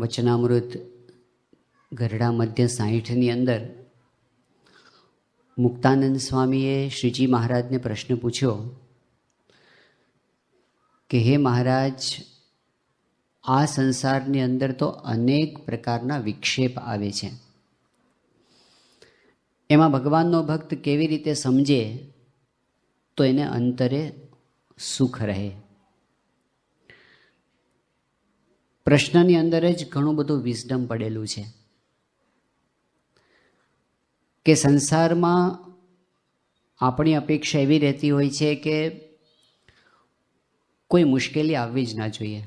વચનામૃત ગરડા મધ્ય 60ની અંદર મુક્તાનંદ સ્વામીએ શ્રીજી મહારાજને પ્રશ્ન પૂછ્યો કે હે મહારાજ, આ સંસારની અંદર તો અનેક પ્રકારના વિક્ષેપ આવે છે, એમાં ભગવાનનો ભક્ત કેવી રીતે સમજે તો એને અંતરે સુખ રહે. પ્રશ્નની અંદર જ ઘણું બધું વિઝડમ પડેલું છે કે સંસારમાં આપણી અપેક્ષા એવી રહેતી હોય છે કે કોઈ મુશ્કેલી આવવી જ ના જોઈએ.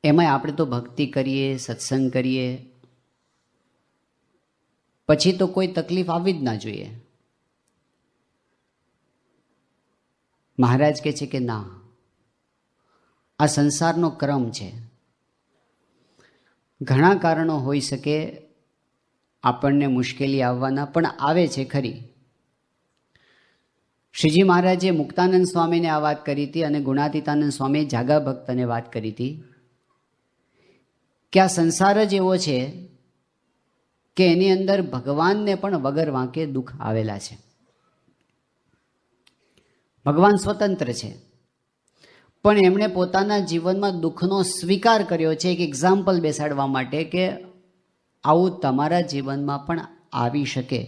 એમાંય આપણે તો ભક્તિ કરીએ, સત્સંગ કરીએ, પછી તો કોઈ તકલીફ આવવી જ ના જોઈએ. મહારાજ કહે છે કે ના, આ સંસારનો ક્રમ છે. ઘણા કારણો હોઈ શકે આપણને મુશ્કેલી આવવાના, પણ આવે છે ખરી. શ્રીજી મહારાજે મુક્તાનંદ સ્વામીને આ વાત કરી હતી અને ગુણાતીતાનંદ સ્વામીએ જાગા ભક્તને વાત કરી હતી કે આ સંસાર જ એવો છે કે એની અંદર ભગવાનને પણ વગર વાંકે દુઃખ આવેલા છે. ભગવાન સ્વતંત્ર છે, પણ એમણે પોતાના જીવનમાં દુઃખનો સ્વીકાર કર્યો છે એક એક્ઝામ્પલ બેસાડવા માટે કે આવું તમારા જીવનમાં પણ આવી શકે.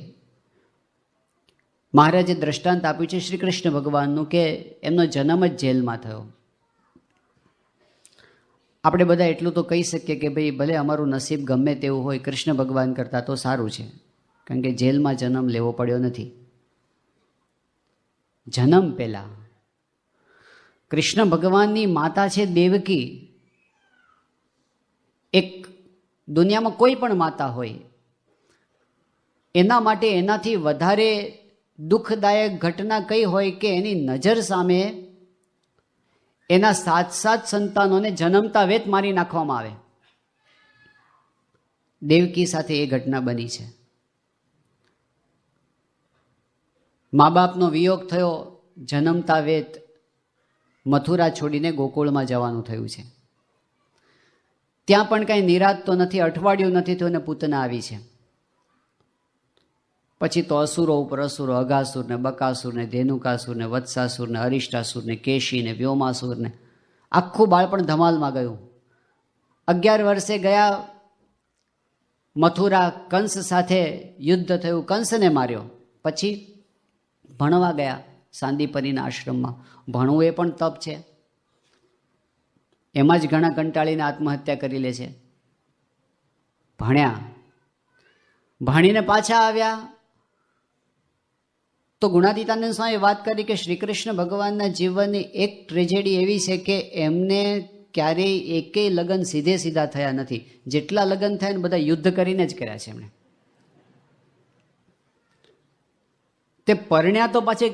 મહારાજે દ્રષ્ટાંત આપ્યું છે શ્રી કૃષ્ણ ભગવાનનું કે એમનો જન્મ જ જેલમાં થયો. આપણે બધા એટલું તો કહી શકીએ કે ભાઈ ભલે અમારું નસીબ ગમે તેવું હોય, કૃષ્ણ ભગવાન કરતાં તો સારું છે, કારણ કે જેલમાં જન્મ લેવો પડ્યો નથી. જન્મ પહેલાં કૃષ્ણ ભગવાનની માતા છે દેવકી. એક દુનિયામાં કોઈ પણ માતા હોય એના માટે એનાથી વધારે દુઃખદાયક ઘટના કઈ હોય કે એની નજર સામે એના 7 સંતાનોને જન્મતા વેત મારી નાખવામાં આવે. દેવકી સાથે એ ઘટના બની છે. મા બાપનો વિયોગ થયો, જન્મતા વેત મથુરા છોડીને ગોકુળમાં જવાનું થયું છે. ત્યાં પણ કાંઈ નિરાત તો નથી, અઠવાડિયું નથી થયું ને પૂતના આવી છે. પછી તો અસુરો ઉપર અસુરો, અઘાસુર ને બકાસુર ને ધેનુકાસુર ને વત્સાસુર ને અરિષ્ટાસુર ને કેશી ને વ્યોમાસુર ને આખું બાળપણ ધમાલમાં ગયું. 11 વર્ષે ગયા મથુરા, કંસ સાથે યુદ્ધ થયું, કંસને માર્યો. પછી ભણવા ગયા સાંદીપનીના આશ્રમમાં. ભણવું એ પણ તપ છે. એમાં જ ઘણા કંટાળીને આત્મહત્યા કરી લે છે. ભણ્યા, ભણીને પાછા આવ્યા તો ગુણાતીતાનંદ સ્વામી વાત કરી કે શ્રી કૃષ્ણ ભગવાનના જીવનની એક ટ્રેજેડી એવી છે કે એમને ક્યારેય એકેય લગ્ન સીધે સીધા થયા નથી. જેટલા લગ્ન થયા ને બધા યુદ્ધ કરીને જ કર્યા છે એમણે. તે પરણ્યા તો પાછી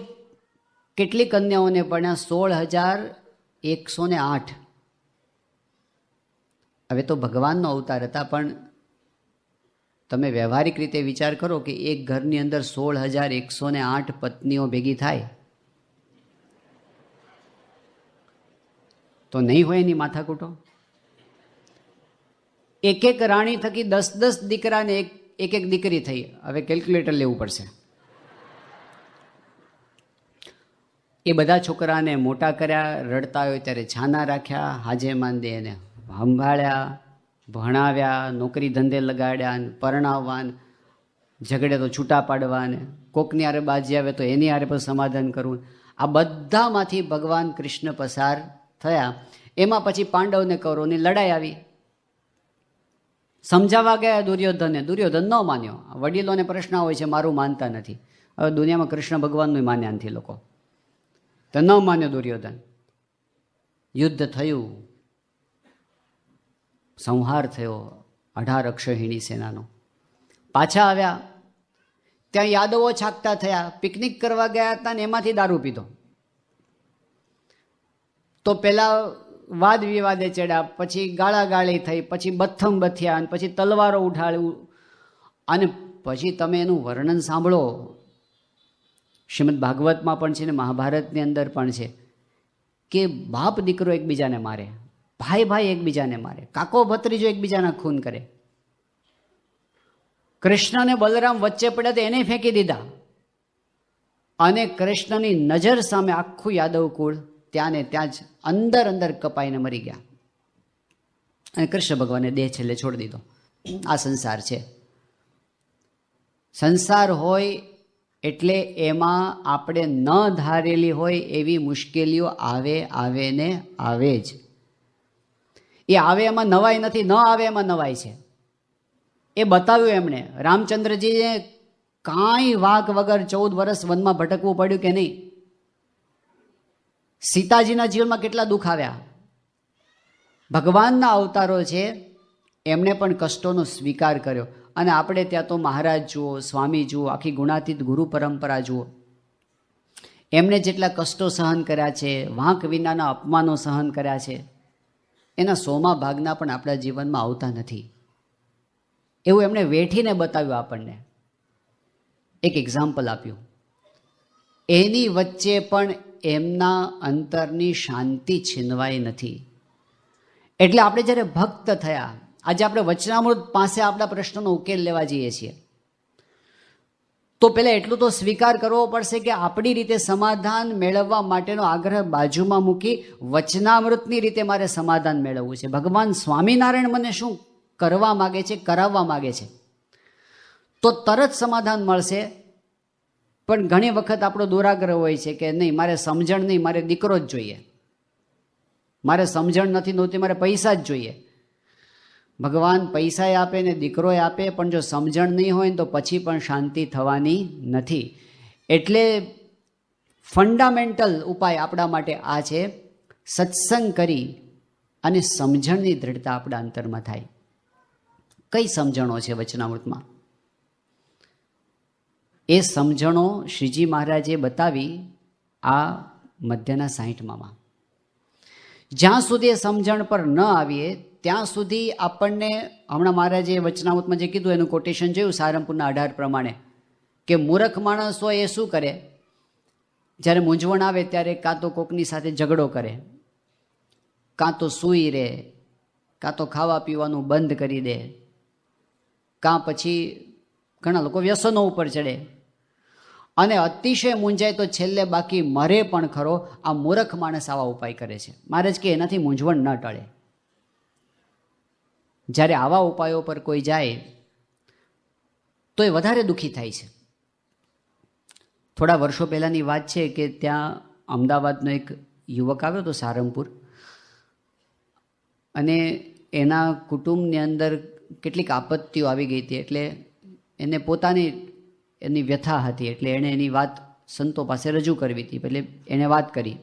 કેટલી કન્યાઓને પરણ્યા? 16,108. હવે તો ભગવાનનો અવતાર હતા, પણ તમે વ્યવહારિક રીતે વિચાર કરો કે એક ઘરની અંદર 16,108 પત્નીઓ ભેગી થાય તો નહીં હોય એની માથાકૂટો? એક એક રાણી થકી 10 દીકરાને એક દીકરી થઈ. હવે કેલ્ક્યુલેટર લેવું પડશે. એ બધા છોકરાને મોટા કર્યા, રડતા હોય ત્યારે છાના રાખ્યા, હાજે માંદે એને સંભાળ્યા, ભણાવ્યા, નોકરી ધંધે લગાડ્યા, પરણાવવા, ઝઘડે તો છૂટા પાડવા, કોકની હારે બાજી આવે તો એની હારે પણ સમાધાન કરવું. આ બધામાંથી ભગવાન કૃષ્ણ પસાર થયા. એમાં પછી પાંડવને કૌરવની લડાઈ આવી. સમજાવવા ગયા દુર્યોધનને, દુર્યોધન ન માન્યો. વડીલોને પ્રશ્ન હોય છે, મારું માનતા નથી. હવે દુનિયામાં કૃષ્ણ ભગવાનનું માન્યા નથી લોકો, તો ન માન્યો દુર્યોધન. યુદ્ધ થયું, સંહાર થયો 18 અક્ષૌહિણી સેનાનો. પાછા આવ્યા ત્યાં યાદવો છાકતા થયા. પિકનિક કરવા ગયા હતા ને એમાંથી દારૂ પીધો. તો પેલા વાદ વિવાદે ચડ્યા, પછી ગાળાગાળી થઈ, પછી બથમ બથ્યા, અને પછી તલવારો ઉઠાડ્યું. અને પછી તમે એનું વર્ણન સાંભળો. શ્રીમદ ભાગવતમાં પણ છે ને મહાભારતની અંદર પણ છે કે બાપ દીકરો એકબીજાને મારે. ભાઈ ભાઈ એકબીજાને મારે, કાકો ભત્રીજો એકબીજાના ખૂન કરે. કૃષ્ણ અને બલરામ વચ્ચે પડ્યા તો એને ફેંકી દીધા, અને કૃષ્ણની નજર સામે આખું યાદવ કુળ ત્યાં ને ત્યાં જ અંદર અંદર કપાઈને મરી ગયા. અને કૃષ્ણ ભગવાને દેહ છેલ્લે છોડી દીધો. આ સંસાર છે. સંસાર હોય એટલે એમાં આપણે ન ધારેલી હોય એવી મુશ્કેલીઓ આવે ને આવે જ. એ આવે એમાં નવાઈ નથી, ન આવે એમાં નવાઈ છે. એ બતાવ્યું એમણે. રામચંદ્રજીએ કાંઈ વાંક વગર 14 વર્ષ વનમાં ભટકવું પડ્યું કે નહીં? સીતાજીના જીવનમાં કેટલા દુઃખ આવ્યા. ભગવાનના અવતારો છે, એમણે પણ કષ્ટોનો સ્વીકાર કર્યો. અને આપણે ત્યાં તો મહારાજ જુઓ, સ્વામી જુઓ, આખી ગુણાતીત ગુરુ પરંપરા જુઓ, એમણે જેટલા કષ્ટો સહન કર્યા છે, વાંક વિનાના અપમાનો સહન કર્યા છે, એના 100મા ભાગના પણ આપણા જીવનમાં આવતા નથી. એવું એમણે વેઠીને બતાવ્યું આપણને. એક એક્ઝામ્પલ આપ્યું. એની વચ્ચે પણ એમના અંતરની શાંતિ છીનવાઈ નથી. એટલે આપણે જ્યારે ભક્ત થયા, આજે આપણે વચનામૃત પાસે આપણા પ્રશ્નોનો ઉકેલ લેવા જઈએ છીએ, તો પહેલાં એટલું તો સ્વીકાર કરવો પડશે કે આપણી રીતે સમાધાન મેળવવા માટેનો આગ્રહ બાજુમાં મૂકી વચનામૃતની રીતે મારે સમાધાન મેળવવું છે. ભગવાન સ્વામિનારાયણ મને શું કરવા માગે છે, કરાવવા માગે છે, તો તરત સમાધાન મળશે. પણ ઘણી વખત આપણો દુરાગ્રહ હોય છે કે નહીં, મારે સમજણ નહીં, મારે દીકરો જ જોઈએ, મારે સમજણ નથી નહોતી, મારે પૈસા જ જોઈએ. ભગવાન પૈસાએ આપે ને દીકરોય આપે, પણ જો સમજણ નહીં હોય ને તો પછી પણ શાંતિ થવાની નથી. એટલે ફંડામેન્ટલ ઉપાય આપણા માટે આ છે, સત્સંગ કરી અને સમજણની દ્રઢતા આપણા અંતરમાં થાય. કઈ સમજણો છે વચનામૃતમાં? એ સમજણો શ્રીજી મહારાજે બતાવી આ મધ્યના 60માં. જ્યાં સુધી એ સમજણ પર ન આવીએ ત્યાં સુધી આપણને, હમણાં મહારાજે વચનામૃતમાં જે કીધું એનું કોટેશન જોયું સારંગપુરના 18 પ્રમાણે, કે મૂર્ખ માણસ હોય એ શું કરે? જ્યારે મૂંઝવણ આવે ત્યારે કાં તો કોકની સાથે ઝઘડો કરે, કાં તો સૂઈ રહે, કાં તો ખાવા પીવાનું બંધ કરી દે, કાં પછી ઘણા લોકો વ્યસનો ઉપર ચડે, અને અતિશય મૂંઝાય તો છેલ્લે બાકી મરે પણ ખરો. આ મૂર્ખ માણસ આવા ઉપાય કરે છે. મહારાજ કે એનાથી મૂંઝવણ ન ટળે. જ્યારે આવા ઉપાયો પર કોઈ જાય તો એ વધારે દુઃખી થાય છે. થોડા વર્ષો પહેલાંની વાત છે કે ત્યાં અમદાવાદનો એક યુવક આવ્યો હતો સારંગપુર, અને એના કુટુંબની અંદર કેટલીક આપત્તિઓ આવી ગઈ હતી. એટલે એને પોતાની એની વ્યથા હતી, એટલે એણે એની વાત સંતો પાસે રજૂ કરવી હતી. એટલે એણે વાત કરી.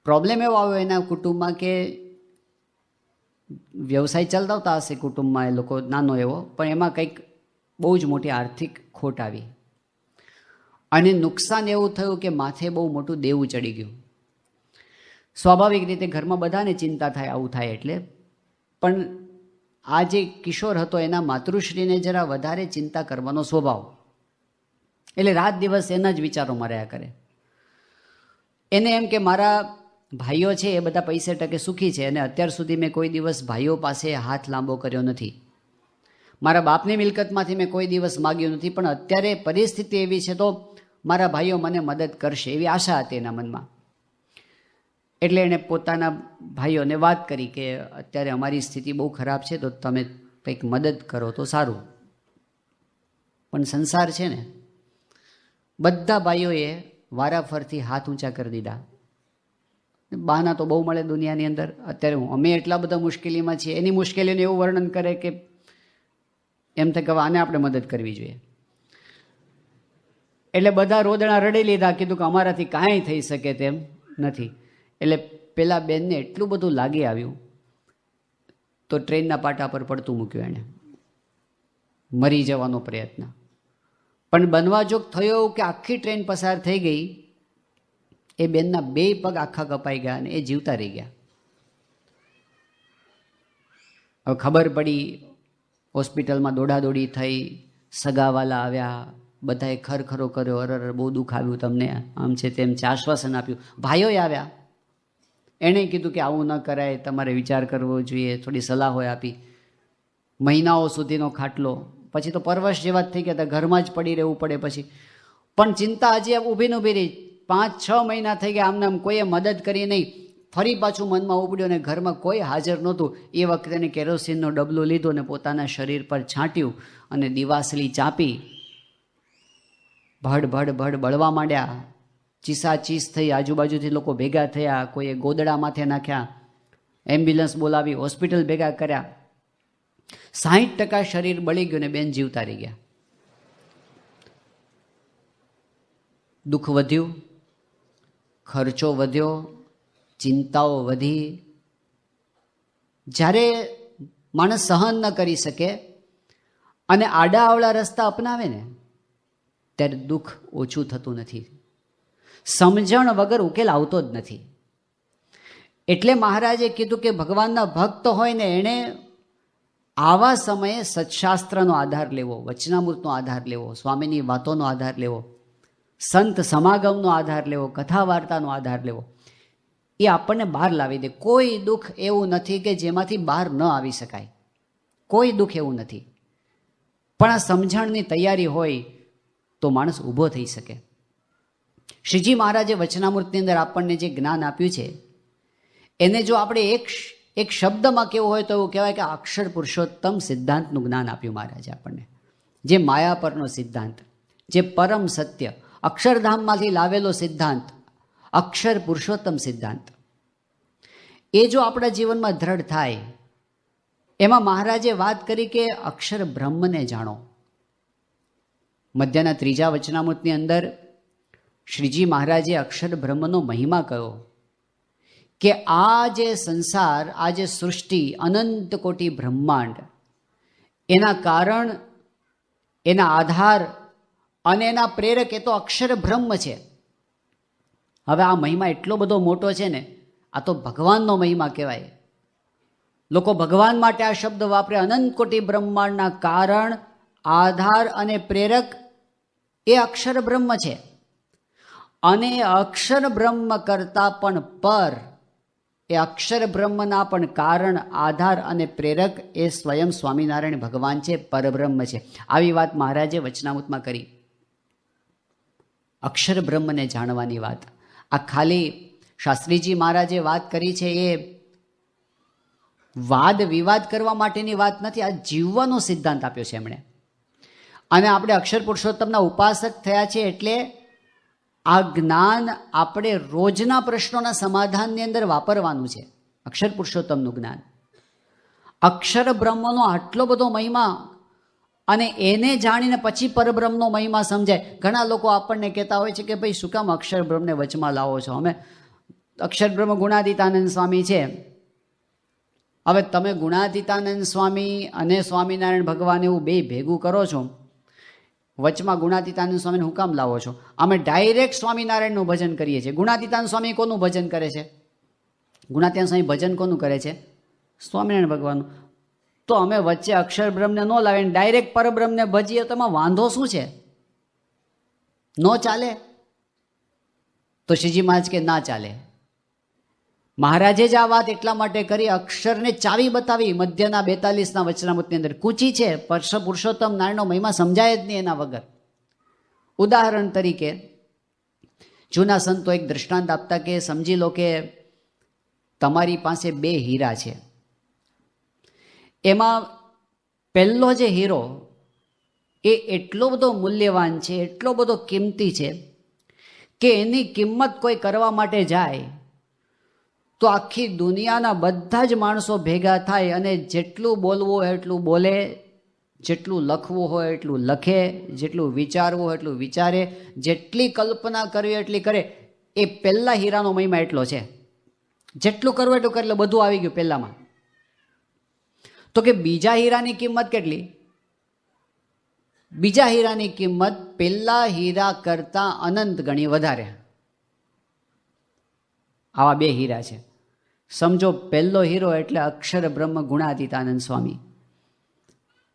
પ્રોબ્લેમ એવો આવ્યો એના કુટુંબમાં કે વ્યવસાય ચલાવતા હશે કુટુંબમાં એ લોકો, નાનો એવો, પણ એમાં કંઈક બહુ જ મોટી આર્થિક ખોટ આવી, અને નુકસાન એવું થયું કે માથે બહુ મોટું દેવું ચડી ગયું. સ્વાભાવિક રીતે ઘરમાં બધાને ચિંતા થાય આવું થાય એટલે. પણ આ જે કિશોર હતો એના માતૃશ્રીને જરા વધારે ચિંતા કરવાનો સ્વભાવ, એટલે રાત દિવસ એના જ વિચારોમાં રહ્યા કરે. એને એમ કે મારા ભાઈઓ છે એ બધા પૈસે ટકે સુખી છે, અને અત્યાર સુધી મેં કોઈ દિવસ ભાઈઓ પાસે હાથ લાંબો કર્યો નથી. મારા બાપની મિલકતમાંથી મેં કોઈ દિવસ માગ્યું નથી, પણ અત્યારે પરિસ્થિતિ એવી છે તો મારા ભાઈઓ મને મદદ કરશે એવી આશા હતી એના મનમાં. એટલે એણે પોતાના ભાઈઓને વાત કરી કે અત્યારે અમારી સ્થિતિ બહુ ખરાબ છે, તો તમે કંઈક મદદ કરો તો સારું. પણ સંસાર છે ને, બધા ભાઈઓએ વારાફરથી હાથ ઊંચા કરી દીધા. બહાના તો બહુ મળે દુનિયાની અંદર. અત્યારે અમે એટલા બધા મુશ્કેલીમાં છીએ, એની મુશ્કેલીઓને એવું વર્ણન કરે કે એમ થાય કે આને આપણે મદદ કરવી જોઈએ. એટલે બધા રોદણા રડી લીધા, કીધું કે અમારાથી કાંઈ થઈ શકે તેમ નથી. એટલે પેલા બેનને એટલું બધું લાગી આવ્યું તો ટ્રેનના પાટા પર પડતું મૂક્યું એણે, મરી જવાનો પ્રયત્ન. પણ બનવા જોગ થયો કે આખી ટ્રેન પસાર થઈ ગઈ, એ બેનના 2 પગ આખા કપાઈ ગયા અને એ જીવતા રહી ગયા. હવે ખબર પડી, હોસ્પિટલમાં દોડાદોડી થઈ, સગાવાલા આવ્યા, બધાએ ખરખરો કર્યો, અરર બહુ દુઃખ આવ્યું તમને, આમ છે તેમ છે, આશ્વાસન આપ્યું. ભાઈઓએ આવ્યા, એણે કીધું કે આવું ન કરાય, તમારે વિચાર કરવો જોઈએ, થોડી સલાહો આપી. મહિનાઓ સુધીનો ખાટલો, પછી તો પરવશ જેવા જ થઈ ગયા હતા, ઘરમાં જ પડી રહેવું પડે પછી. પણ ચિંતા હજી ઊભી ન ઊભી રહી. 5-6 મહિના થઈ ગયા, આમને આમ કોઈએ મદદ કરી નહીં. ફરી પાછું મનમાં ઉપડ્યું અને ઘરમાં કોઈ હાજર નહોતું. એ વખતે એને કેરોસીનનો ડબલો લીધો અને પોતાના શરીર પર છાંટ્યું અને દિવાસળી ચાપી ભડ ભડ ભડ બળવા માંડ્યા. ચીસા ચીસ થઈ, આજુબાજુથી લોકો ભેગા થયા, કોઈએ ગોદડા માથે નાખ્યા, એમ્બ્યુલન્સ બોલાવી, હોસ્પિટલ ભેગા કર્યા. 60% શરીર બળી ગયું ને બેન જીવતા રહી ગયા. દુઃખ વધ્યું, ખર્ચો વધ્યો, ચિંતાઓ વધી. જ્યારે માણસ સહન ન કરી શકે અને આડાઅવળા રસ્તા અપનાવે ને ત્યારે દુઃખ ઓછું થતું નથી. સમજણ વગર ઉકેલ આવતો જ નથી. એટલે મહારાજે કીધું કે ભગવાનના ભક્ત હોય ને એણે આવા સમયે સત્શાસ્ત્રનો આધાર લેવો, વચનામૃતનો આધાર લેવો, સ્વામીની વાતોનો આધાર લેવો, સંત સમાગમનો આધાર લેવો, કથા વાર્તાનો આધાર લેવો. એ આપણને બહાર લાવી દે. કોઈ દુઃખ એવું નથી કે જેમાંથી બહાર ન આવી શકાય. કોઈ દુઃખ એવું નથી. પણ આ સમજણની તૈયારી હોય તો માણસ ઊભો થઈ શકે. શ્રીજી મહારાજે વચનામૃતની અંદર આપણને જે જ્ઞાન આપ્યું છે એને જો આપણે એક શબ્દમાં કેવું હોય તો એવું કહેવાય કે અક્ષર પુરુષોત્તમ સિદ્ધાંતનું જ્ઞાન આપ્યું મહારાજે આપણને. જે માયા પરનો સિદ્ધાંત, જે પરમ સત્ય, અક્ષરધામમાંથી લાવેલો સિદ્ધાંત, અક્ષર પુરુષોત્તમ સિદ્ધાંત, એ જો આપણા જીવનમાં દ્રઢ થાય. એમાં મહારાજે વાત કરી કે અક્ષર બ્રહ્મને જાણો. મધ્યના 3જા વચનામૃતની અંદર શ્રીજી મહારાજે અક્ષર બ્રહ્મનો મહિમા કહ્યો કે આ જે સંસાર, આ જે સૃષ્ટિ, અનંત કોટી બ્રહ્માંડ, એના કારણ, એના આધાર અને એના પ્રેરક એ તો અક્ષર બ્રહ્મ છે. હવે આ મહિમા એટલો બધો મોટો છે ને, આ તો ભગવાનનો મહિમા કહેવાય. લોકો ભગવાન માટે આ શબ્દ વાપરે. અનંત કોટી બ્રહ્માંડના કારણ, આધાર અને પ્રેરક એ અક્ષર બ્રહ્મ છે. અને અક્ષર બ્રહ્મ કરતાં પણ પર, એ અક્ષર બ્રહ્મના પણ કારણ, આધાર અને પ્રેરક એ સ્વયં સ્વામિનારાયણ ભગવાન છે, પરબ્રહ્મ છે. આવી વાત મહારાજે વચનામૃતમાં કરી. અક્ષર બ્રહ્મને જાણવાની વાત. આ ખાલી શાસ્ત્રીજી મહારાજે વાત કરી છે એ વાદ વિવાદ કરવા માટેની વાત નથી. આ જીવવાનો સિદ્ધાંત આપ્યો છે એમણે. અને આપણે અક્ષર પુરુષોત્તમના ઉપાસક થયા છે એટલે આ જ્ઞાન આપણે રોજના પ્રશ્નોના સમાધાનની અંદર વાપરવાનું છે. અક્ષર પુરુષોત્તમનું જ્ઞાન, અક્ષર બ્રહ્મનો આટલો બધો મહિમા, અને એને જાણીને પછી પરબ્રહ્મનો મહિમા સમજાય. ઘણા લોકો આપણને કહેતા હોય છે કે ભાઈ શું કામ અક્ષર બ્રહ્મને વચમાં લાવો છો? અમે અક્ષર બ્રહ્મ ગુણાતીતાનંદ સ્વામી છે. હવે તમે ગુણાતીતાનંદ સ્વામી અને સ્વામિનારાયણ ભગવાન એવું બે ભેગું કરો છો, વચમાં ગુણાતીતાનંદ સ્વામીને હું કામ લાવો છો? અમે ડાયરેક્ટ સ્વામિનારાયણનું ભજન કરીએ છીએ. ગુણાતીતાનંદ સ્વામી કોનું ભજન કરે છે? ગુણાતીતાનંદ સ્વામી ભજન કોનું કરે છે? સ્વામિનારાયણ ભગવાનનું. તો અમે વચ્ચે અક્ષર બ્રહ્મને ન લાવીને ડાયરેક્ટ પરબ્રહ્મને ભજીએ તો એમાં વાંધો શું છે? ન ચાલે? તો શ્રીજી મહારાજ કે ના ચાલે. મહારાજે જ આ વાત એટલા માટે કરી, અક્ષરને ચાવી બતાવી. મધ્યના 42ના વચનામૃતની અંદર કૂચી છે. પુરુષોત્તમ નારાયણનો મહિમા સમજાય જ નહીં એના વગર. ઉદાહરણ તરીકે જૂના સંતો એક દૃષ્ટાંત આપતા કે સમજી લો કે તમારી પાસે 2 હીરા છે. એમાં પહેલો જે હીરો એ એટલો બધો મૂલ્યવાન છે, એટલો બધો કિંમતી છે કે એની કિંમત કોઈ કરવા માટે જાય તો આખી દુનિયાના બધા જ માણસો ભેગા થાય અને જેટલું બોલવું હોય એટલું બોલે, જેટલું લખવું હોય એટલું લખે, જેટલું વિચારવું હોય એટલું વિચારે, જેટલી કલ્પના કરવી એટલી કરે. એ પહેલા હીરાનો મહિમા એટલો છે. જેટલું કરવું એટલું કરે, એટલે બધું આવી ગયું પહેલામાં. તો કે બીજા હીરાની કિંમત કેટલી? બીજા હીરાની કિંમત પહેલા હીરા કરતાં અનંત ગણી વધારે. આવા 2 હીરા છે. સમજો, પહેલો હીરો એટલે અક્ષર બ્રહ્મ ગુણાતીતાનંદ સ્વામી,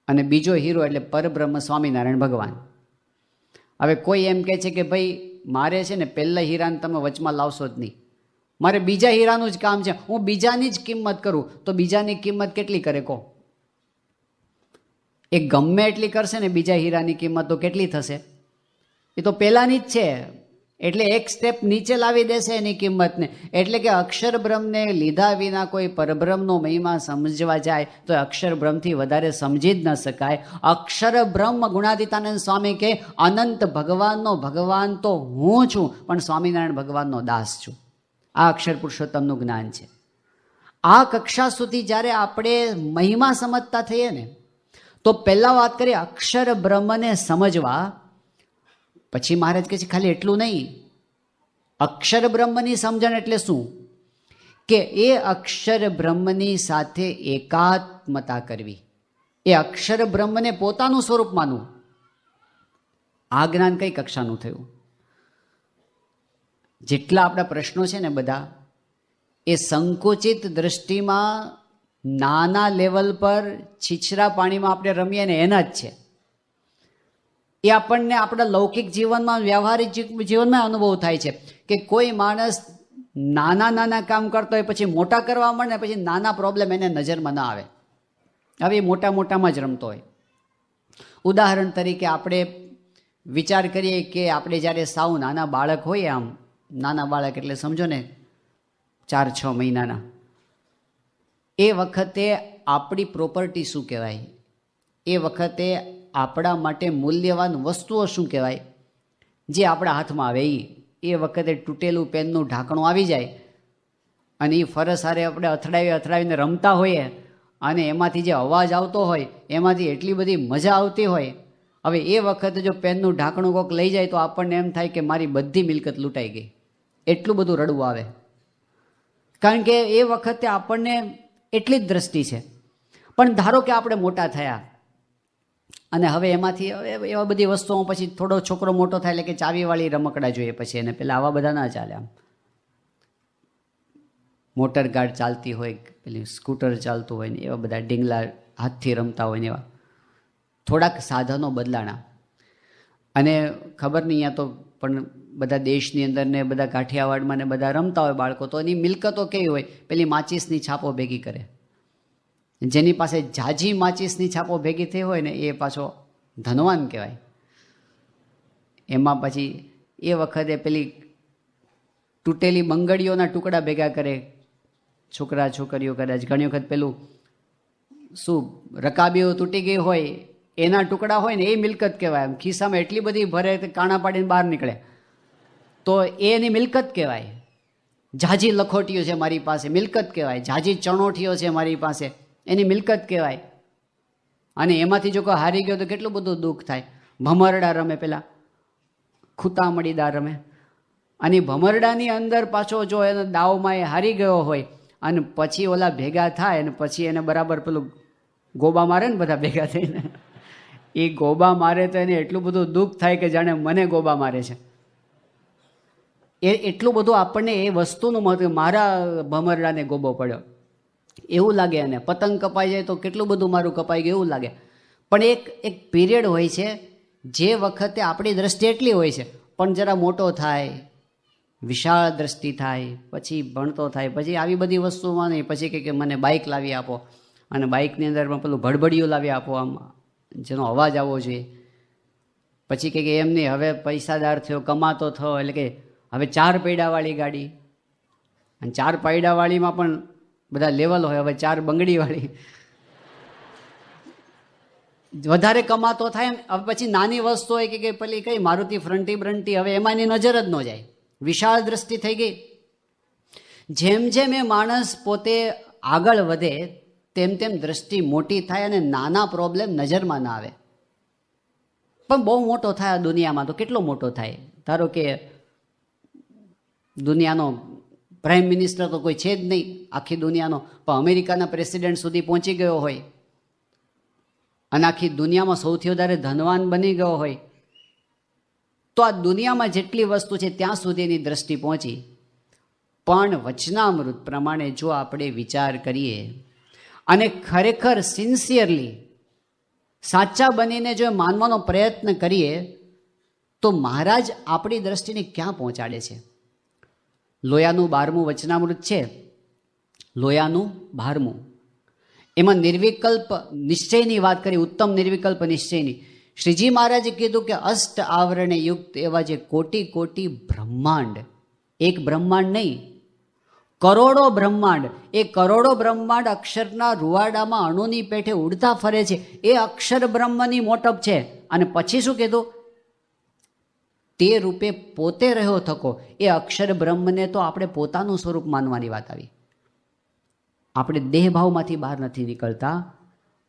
અને બીજો હીરો એટલે પરબ્રહ્મ સ્વામિનારાયણ ભગવાન. હવે કોઈ એમ કહે છે કે ભાઈ મારે છે ને પહેલા હીરાને તમે વચમાં લાવશો જ નહીં, મારે બીજા હીરાનું જ કામ છે, હું બીજાની જ કિંમત કરું, તો બીજાની કિંમત કેટલી કરે કહો? એ ગમે એટલી કરશે ને બીજા હીરાની કિંમત તો કેટલી થશે? એ તો પહેલાંની જ છે, એટલે એક સ્ટેપ નીચે લાવી દેશે એની કિંમતને. એટલે કે અક્ષર બ્રહ્મને લીધા વિના કોઈ પરબ્રહ્મનો મહિમા સમજવા જાય તો અક્ષર બ્રહ્મથી વધારે સમજી જ ન શકાય. અક્ષર બ્રહ્મ ગુણાતીતાનંદ સ્વામી કે અનંત ભગવાનનો ભગવાન તો હું છું, પણ સ્વામિનારાયણ ભગવાનનો દાસ છું. આ અક્ષર પુરુષોત્તમનું જ્ઞાન છે. આ કક્ષા સુધી જ્યારે આપણે મહિમા સમજતા થઈએ ને, તો પહેલાં વાત કરીએ અક્ષર બ્રહ્મને સમજવા. પછી મહારાજ કહે છે ખાલી એટલું નહીં, અક્ષર બ્રહ્મની સમજણ એટલે શું? કે એ અક્ષર બ્રહ્મની સાથે એકાત્મતા કરવી, એ અક્ષર બ્રહ્મને પોતાનું સ્વરૂપ માનવું. આ જ્ઞાન કઈ કક્ષાનું થયું? જેટલા આપણા પ્રશ્નો છે ને બધા, એ સંકુચિત દ્રષ્ટિમાં નાના લેવલ પર છીછરા પાણીમાં આપણે રમીએ ને એના જ છે. એ આપણને આપણા લૌકિક જીવનમાં, વ્યવહારિક જીવનમાં અનુભવ થાય છે કે કોઈ માણસ નાના નાના કામ કરતો હોય, પછી મોટા કરવા મળે, પછી નાના પ્રોબ્લેમ એને નજરમાં ના આવે. હવે એ મોટા મોટામાં જ રમતો હોય. ઉદાહરણ તરીકે આપણે વિચાર કરીએ કે આપણે જ્યારે સાવ નાના બાળક હોઈએ, આમ નાના બાળક એટલે સમજો ને 4-6 મહિનાના, એ વખતે આપણી પ્રોપર્ટી શું કહેવાય, એ વખતે આપણા માટે મૂલ્યવાન વસ્તુઓ શું કહેવાય, જે આપણા હાથમાં આવે. એ વખતે તૂટેલું પેનનું ઢાંકણું આવી જાય અને એ ફરસ હારે આપણે અથડાવીને રમતા હોઈએ, અને એમાંથી જે અવાજ આવતો હોય એમાંથી એટલી બધી મજા આવતી હોય. હવે એ વખતે જો પેનનું ઢાંકણું કોઈક લઈ જાય તો આપણને એમ થાય કે મારી બધી મિલકત લૂંટાઈ ગઈ, એટલું બધું રડવું આવે. કારણ કે એ વખતે આપણને એટલી જ દ્રષ્ટિ છે. પણ ધારો કે આપણે મોટા થયા અને હવે એમાંથી એવા બધી વસ્તુઓ, પછી થોડો છોકરો મોટો થાય એટલે કે ચાવીવાળી રમકડા જોઈએ, પછી એને પેલા આવા બધા ના ચાલે. આમ મોટર ગાડ ચાલતી હોય, પેલી સ્કૂટર ચાલતું હોય ને એવા બધા ડીંગલા હાથથી રમતા હોય ને એવા થોડાક સાધનો બદલાણા. અને ખબર નહીં, અહીંયા તો પણ બધા દેશની અંદર ને બધા કાઠિયાવાડમાં ને બધા રમતા હોય બાળકો, તો એની મિલકતો કેવી હોય, પેલી માચીસની છાપો ભેગી કરે. જેની પાસે ઝાઝી માચીસની છાપો ભેગી થઈ હોય ને એ પાછો ધનવાન કહેવાય. એમાં પછી એ વખતે પેલી તૂટેલી બંગડીઓના ટુકડા ભેગા કરે છોકરા છોકરીઓ. કદાચ ઘણી વખત પેલું શું રકાબીઓ તૂટી ગઈ હોય એના ટુકડા હોય ને એ મિલકત કહેવાય. એમ ખિસ્સામાં એટલી બધી ભરે કાણા પાડીને બહાર નીકળે તો એની મિલકત કહેવાય. ઝાઝી લખોટીઓ છે મારી પાસે, મિલકત કહેવાય. ઝાઝી ચણોઠીઓ છે મારી પાસે, એની મિલકત કહેવાય. અને એમાંથી જો કોઈ હારી ગયો તો કેટલું બધું દુઃખ થાય. ભમરડા રમે, પેલા ખૂતામણીદાર રમે, અને ભમરડાની અંદર પાછો જો એને દાવમાં એ હારી ગયો હોય અને પછી ઓલા ભેગા થાય અને પછી એને બરાબર પેલું ગોબા મારે ને બધા ભેગા થઈને, એ ગોબા મારે તો એને એટલું બધું દુઃખ થાય કે જાણે મને ગોબા મારે છે. એટલું બધું આપણને એ વસ્તુનું મહત્વ, મારા ભમરડાને ગોબો પડ્યો એવું લાગે. અને પતંગ કપાઈ જાય તો કેટલું બધું મારું કપાઈ ગયું એવું લાગે. પણ એક પીરિયડ હોય છે જે વખતે આપણી દ્રષ્ટિ એટલી હોય છે, પણ જરા મોટો થાય, વિશાળ દ્રષ્ટિ થાય, પછી ભણતો થાય, પછી આવી બધી વસ્તુમાં નહીં, પછી કે મને બાઇક લાવી આપો, અને બાઇકની અંદર પેલું ભડભડિયું લાવી આપો, આમ જેનો અવાજ આવવો જોઈએ. પછી કે એમ નહીં, હવે પૈસાદાર થયો, કમાતો થયો, એટલે કે હવે 4 પૈડાવાળી ગાડી, અને 4 પૈડાવાળીમાં પણ બધા લેવલ હોય. હવે 4 બંગડીવાળી, વધારે કમાતો થાય. હવે પછી નાની વસ્તુ હોય કે પેલી કઈ મારુતિ ફ્રન્ટી બ્રન્ટી, હવે એમાં એની નજર જ ન જાય, વિશાળ દ્રષ્ટિ થઈ ગઈ. જેમ જેમ એ માણસ પોતે આગળ વધે તેમ તેમ દ્રષ્ટિ મોટી થાય અને નાના પ્રોબ્લેમ નજરમાં ના આવે. પણ બહુ મોટો થાય દુનિયામાં તો કેટલો મોટો થાય. ધારો કે દુનિયાનો પ્રાઇમ મિનિસ્ટર તો કોઈ છે જ નહીં આખી દુનિયાનો, પણ અમેરિકાના પ્રેસિડેન્ટ સુધી પહોંચી ગયો હોય અને આખી દુનિયામાં સૌથી વધારે ધનવાન બની ગયો હોય, તો આ દુનિયામાં જેટલી વસ્તુ છે ત્યાં સુધીની દ્રષ્ટિ પહોંચી. પણ વચનામૃત પ્રમાણે જો આપણે વિચાર કરીએ અને ખરેખર સિન્સિયરલી સાચા બનીને જો માનવાનો પ્રયત્ન કરીએ તો મહારાજ આપણી દ્રષ્ટિને ક્યાં પહોંચાડે છે. લોયાનું 12મું વચનામૃત છે, લોયાનું 12મું, એમાં નિર્વિકલ્પ નિશ્ચયની વાત કરી, ઉત્તમ નિર્વિકલ્પ નિશ્ચયની. શ્રીજી મહારાજે કીધું કે અષ્ટ આવરણે યુક્ત એવા જે કોટી કોટી બ્રહ્માંડ, એક બ્રહ્માંડ નહીં, કરોડો બ્રહ્માંડ, એ કરોડો બ્રહ્માંડ અક્ષરના રૂવાડામાં અણુની પેઠે ઉડતા ફરે છે, એ અક્ષર બ્રહ્મની મોટપ છે. અને પછી શું કીધું? તે રૂપે પોતે રહ્યો થકો. એ અક્ષર બ્રહ્મને તો આપણે પોતાનું સ્વરૂપ માનવાની વાત આવી. આપણે દેહભાવમાંથી બહાર નથી નીકળતા.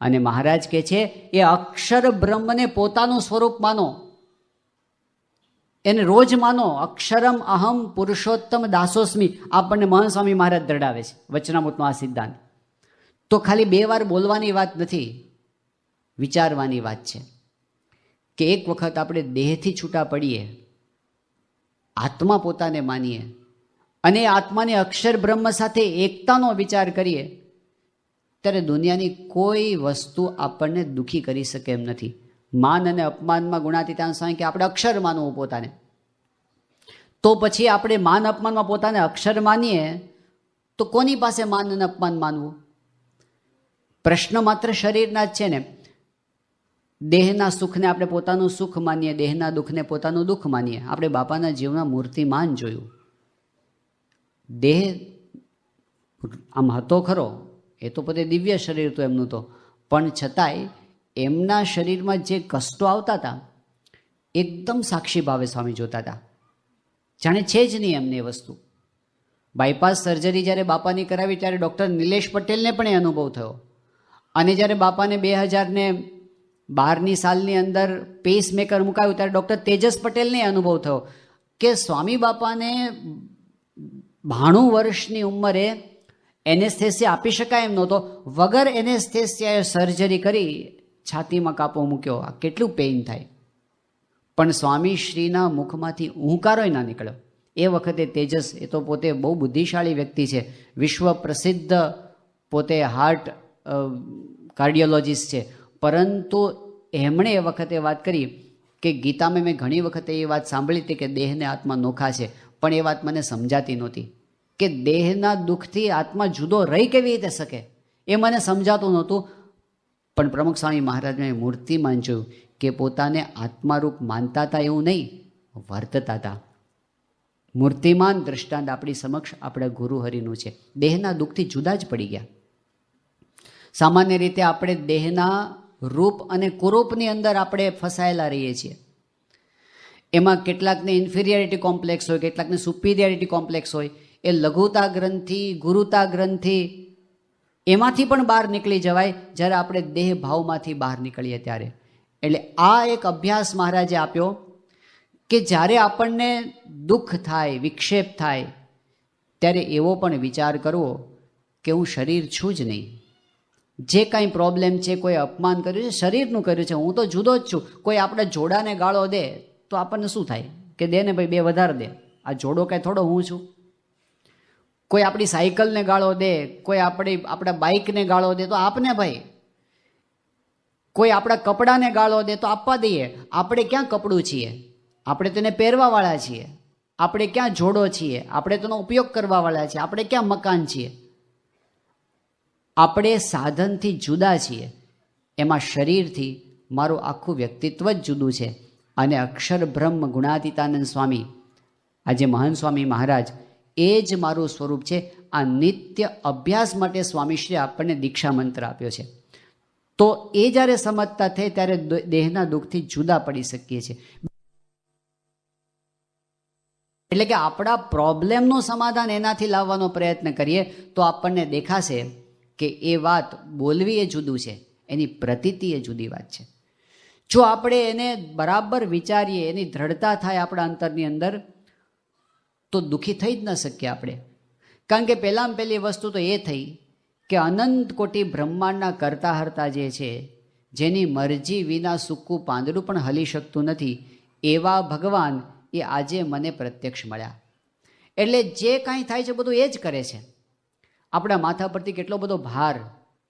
અને મહારાજ કહે છે એ અક્ષર બ્રહ્મને પોતાનું સ્વરૂપ માનો, એને રોજ માનો. અક્ષરમ અહમ પુરુષોત્તમ દાસોસ્મી, આપણને મહંત સ્વામી મહારાજ દરડાવે છે વચનામૃતનો આ સિદ્ધાંત. તો ખાલી 2 વાર બોલવાની વાત નથી, વિચારવાની વાત છે કે એક વખત આપણે દેહથી છૂટા પડીએ, આત્મા પોતાને માનીએ અને આત્માને અક્ષર બ્રહ્મ સાથે એકતાનો વિચાર કરીએ, ત્યારે દુનિયાની કોઈ વસ્તુ આપણને દુઃખી કરી શકે એમ નથી. માન અને અપમાનમાં ગુણાતીતાન સ્વામી કે આપણે અક્ષર માનવું પોતાને, તો પછી આપણે માન અપમાનમાં પોતાને અક્ષર માનીએ તો કોની પાસે માન અને અપમાન માનવું? પ્રશ્ન માત્ર શરીરના જ છે ને. દેહના સુખને આપણે પોતાનું સુખ માનીએ, દેહના દુઃખને પોતાનું દુઃખ માનીએ. આપણે બાપાના જીવનમાં મૂર્તિમાન જોયું. દેહ આમ હતો ખરો, એ તો પોતે દિવ્ય શરીર હતું એમનું તો, પણ છતાંય એમના શરીરમાં જે કષ્ટો આવતા હતા એકદમ સાક્ષી ભાવે સ્વામી જોતા હતા, જાણે છે જ નહીં એમને એ વસ્તુ. બાયપાસ સર્જરી જ્યારે બાપાની કરાવી ત્યારે ડૉક્ટર નિલેશ પટેલને પણ એ અનુભવ થયો. અને જ્યારે બાપાને 2012ની સાલની અંદર પેસમેકર મુકાયું ત્યારે ડૉક્ટર તેજસ પટેલને અનુભવ થયો કે સ્વામી બાપાને 92 વર્ષની ઉંમરે એનેસ્થેસિયા આપી શકાય એમ નહોતો, વગર એનેસ્થેસિયાએ સર્જરી કરી છાતીમાં કાપો મૂક્યો. આ કેટલું પેઇન થાય, પણ સ્વામી શ્રીના મુખમાંથી ઊંકારોય ના નીકળ્યો. એ વખતે તેજસ, એ તો પોતે બહુ બુદ્ધિશાળી વ્યક્તિ છે, વિશ્વ પ્રસિદ્ધ પોતે હાર્ટ કાર્ડિયોલોજિસ્ટ છે, પરંતુ એમણે એ વખતે વાત કરી કે ગીતામાં મેં ઘણી વખતે એ વાત સાંભળી હતી કે દેહને આત્મા નોખા છે, પણ એ વાત મને સમજાતી નહોતી કે દેહના દુઃખથી આત્મા જુદો રહી કેવી રીતે શકે, એ મને સમજાતું નહોતું. પણ પ્રમુખ સ્વામી મહારાજને મૂર્તિમાન જોયું કે પોતાને આત્મારૂપ માનતા હતા એવું નહીં, વર્તતા હતા. મૂર્તિમાન દ્રષ્ટાંત આપણી સમક્ષ આપણા ગુરુહરિનું છે. દેહના દુઃખથી જુદા જ પડી ગયા. સામાન્ય રીતે આપણે દેહના રૂપ અને કુરૂપની અંદર આપણે ફસાયેલા રહીએ છીએ. એમાં કેટલાકને ઇન્ફિરિયરિટી કોમ્પ્લેક્સ હોય, કેટલાકને સુપિરિયરિટી કોમ્પ્લેક્સ હોય. એ લઘુતા ગ્રંથિ, ગુરુતા ગ્રંથિ, એમાંથી પણ બહાર નીકળી જવાય જ્યારે આપણે દેહ ભાવમાંથી બહાર નીકળીએ ત્યારે. એટલે આ એક અભ્યાસ મહારાજે આપ્યો કે જ્યારે આપણને દુઃખ થાય, વિક્ષેપ થાય, ત્યારે એવો પણ વિચાર કરવો કે હું શરીર છું જ નહીં. જે કાંઈ પ્રોબ્લેમ છે, કોઈ અપમાન કર્યું છે, શરીરનું કર્યું છે, હું તો જુદો જ છું. કોઈ આપણે જોડાને ગાળો દે તો આપણને શું થાય કે દે ને ભાઈ 2 વધારે દે, આ જોડો કાંઈ થોડો હું છું. કોઈ આપણી સાયકલને ગાળો દે, કોઈ આપણા બાઇકને ગાળો દે તો આપને ભાઈ. કોઈ આપણા કપડાને ગાળો દે તો આપવા દઈએ. આપણે ક્યાં કપડું છીએ? આપણે તેને પહેરવાવાળા છીએ. આપણે ક્યાં જોડો છીએ? આપણે તેનો ઉપયોગ કરવાવાળા છીએ. આપણે ક્યાં મકાન છીએ? આપણે સાધનથી જુદા છીએ. એમાં શરીરથી મારું આખું વ્યક્તિત્વ જ જુદું છે. અને અક્ષર બ્રહ્મ ગુણાતીતાનંદ સ્વામી, આજે મહંત સ્વામી મહારાજ, એ જ મારું સ્વરૂપ છે. આ નિત્ય અભ્યાસ માટે સ્વામીશ્રી આપણને દીક્ષા મંત્ર આપ્યો છે. તો એ જ્યારે સમજતા થાય ત્યારે દેહના દુઃખથી જુદા પડી શકીએ છીએ. એટલે કે આપણા પ્રોબ્લેમનું સમાધાન એનાથી લાવવાનો પ્રયત્ન કરીએ તો આપણને દેખાશે કે એ વાત બોલવી એ જુદું છે, એની પ્રતીતિ એ જુદી વાત છે. જો આપણે એને બરાબર વિચારીએ, એની દ્રઢતા થાય આપણા અંતરની અંદર, તો દુઃખી થઈ જ ન શકીએ આપણે. કારણ કે પહેલાં પહેલી વસ્તુ તો એ થઈ કે અનંત કોટી બ્રહ્માંડના કરતા હરતા જે છે, જેની મરજી વિના સૂકું પાંદડું પણ હલી શકતું નથી, એવા ભગવાન એ આજે મને પ્રત્યક્ષ મળ્યા. એટલે જે કાંઈ થાય છે બધું એ જ કરે છે. આપણા માથા પરથી કેટલો બધો ભાર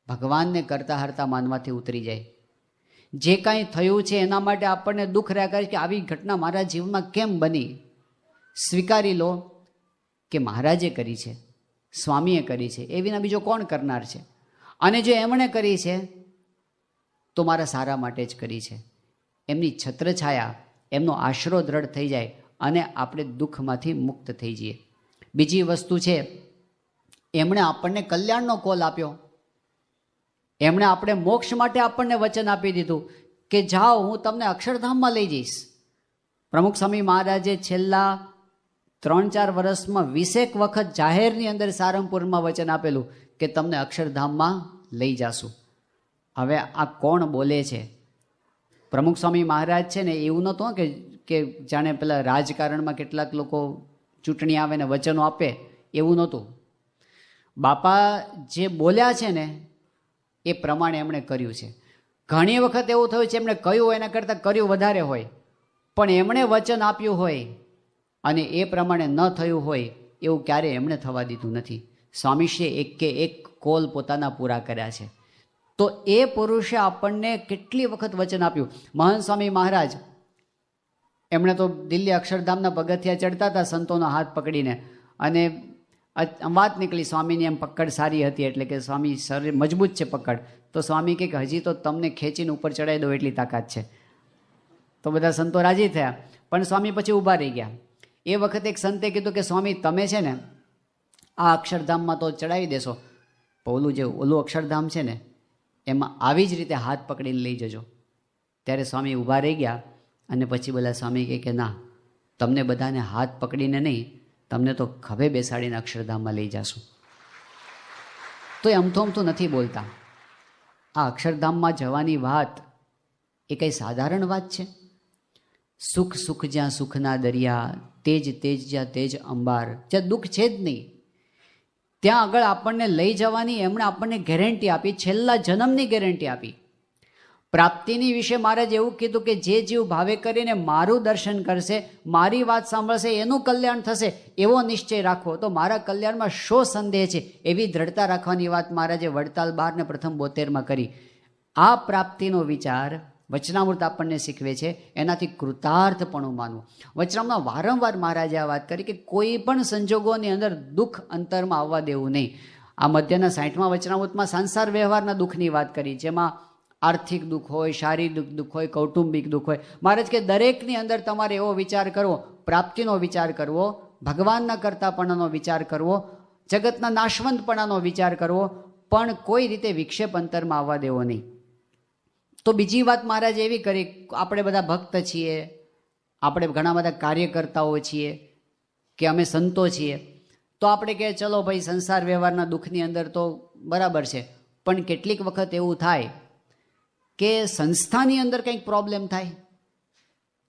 ભગવાનને કરતા હરતા માનવાથી ઉતરી જાય. જે કાંઈ થયું છે એના માટે આપણને દુઃખ રહ્યા કરે કે આવી ઘટના મારા જીવનમાં કેમ બની. સ્વીકારી લો કે મહારાજે કરી છે, સ્વામીએ કરી છે, એ વિના બીજો કોણ કરનાર છે? અને જો એમણે કરી છે તો મારા સારા માટે જ કરી છે. એમની છત્રછાયા, એમનો આશરો દ્રઢ થઈ જાય અને આપણે દુઃખમાંથી મુક્ત થઈ જઈએ. બીજી વસ્તુ છે, એમણે આપણને કલ્યાણનો કોલ આપ્યો. એમણે આપણે મોક્ષ માટે આપણને વચન આપી દીધું કે જાઓ, હું તમને અક્ષરધામમાં લઈ જઈશ. પ્રમુખ સ્વામી મહારાજે છેલ્લા 3-4 વર્ષમાં 20 વખત જાહેરની અંદર સારંગપુરમાં વચન આપેલું કે તમને અક્ષરધામમાં લઈ જાશું. હવે આ કોણ બોલે છે? પ્રમુખ સ્વામી મહારાજ છે ને, એવું નહોતું કે જાણે પેલા રાજકારણમાં કેટલાક લોકો ચૂંટણી આવે ને વચનો આપે, એવું નહોતું. બાપા જે બોલ્યા છે ને એ પ્રમાણે એમણે કર્યું છે. ઘણી વખત એવું થયું છે એમણે કહ્યું એના કરતાં કર્યું વધારે હોય, પણ એમણે વચન આપ્યું હોય અને એ પ્રમાણે ન થયું હોય એવું ક્યારેય એમણે થવા દીધું નથી. સ્વામીશ્રીએ એક કે એક કોલ પોતાના પૂરા કર્યા છે. તો એ પુરુષે આપણને કેટલી વખત વચન આપ્યું. મહંત સ્વામી મહારાજ એમણે તો દિલ્હી અક્ષરધામના પગથિયા ચડતા હતા સંતોનો હાથ પકડીને, અને વાત નીકળી સ્વામીની એમ પકડ સારી હતી, એટલે કે સ્વામી શરીર મજબૂત છે પકડ, તો સ્વામી કે હજી તો તમને ખેંચીને ઉપર ચડાવી દો એટલી તાકાત છે. તો બધા સંતો રાજી થયા, પણ સ્વામી પછી ઊભા રહી ગયા. એ વખતે એક સંતે કીધું કે સ્વામી તમે છે ને આ અક્ષરધામમાં તો ચડાવી દેશો, પણ ઓલું અક્ષરધામ છે ને એમાં આવી જ રીતે હાથ પકડીને લઈ જજો. ત્યારે સ્વામી ઊભા રહી ગયા અને પછી બોલા સ્વામી કે ના, તમને બધાને હાથ પકડીને નહીં, તમને તો ખભે બેસાડીને અક્ષરધામમાં લઈ જાશું. તો એ અમથું નથી બોલતા. આ અક્ષરધામમાં જવાની વાત એ કંઈ સાધારણ વાત છે? સુખ સુખ જ્યાં સુખના દરિયા, તેજ તેજ જ્યાં તેજ અંબાર, જ્યાં દુઃખ છે જ નહીં ત્યાં આગળ આપણને લઈ જવાની એમણે આપણને ગેરંટી આપી, છેલ્લા જન્મની ગેરંટી આપી. પ્રાપ્તિની વિશે મહારાજ એવું કીધું કે જે જીવ ભાવે કરીને મારું દર્શન કરશે, મારી વાત સાંભળશે, એનું કલ્યાણ થશે એવો નિશ્ચય રાખો. તો મારા કલ્યાણમાં શો સંદેહ છે એવી દ્રઢતા રાખવાની વાત મહારાજે વડતાલ 12 ને પ્રથમ 72માં કરી. આ પ્રાપ્તિનો વિચાર વચનામૃત આપણને શીખવે છે, એનાથી કૃતાર્થપણું માનવું. વચનામૃતમાં વારંવાર મહારાજે આ વાત કરી કે કોઈ પણ સંજોગોની અંદર દુઃખ અંતરમાં આવવા દેવું નહીં. આ મધ્યના 60મા વચનામૃતમાં સંસાર વ્યવહારના દુઃખની વાત કરી, જેમાં આર્થિક દુઃખ હોય, શારીરિક દુઃખ હોય, કૌટુંબિક દુઃખ હોય. મહારાજ કે દરેકની અંદર તમારે એવો વિચાર કરવો, પ્રાપ્તિનો વિચાર કરવો, ભગવાનના કરતાપણાનો વિચાર કરવો, જગતના નાશવંતપણાનો વિચાર કરવો, પણ કોઈ રીતે વિક્ષેપ અંતરમાં આવવા દેવો નહીં. તો બીજી વાત મહારાજ એવી કરી, આપણે બધા ભક્ત છીએ, આપણે ઘણા બધા કાર્યકર્તાઓ છીએ કે અમે સંતો છીએ, તો આપણે કહે ચલો ભાઈ સંસાર વ્યવહારના દુઃખની અંદર તો બરાબર છે, પણ કેટલીક વખત એવું થાય કે સંસ્થાની અંદર કંઈક પ્રોબ્લેમ થાય,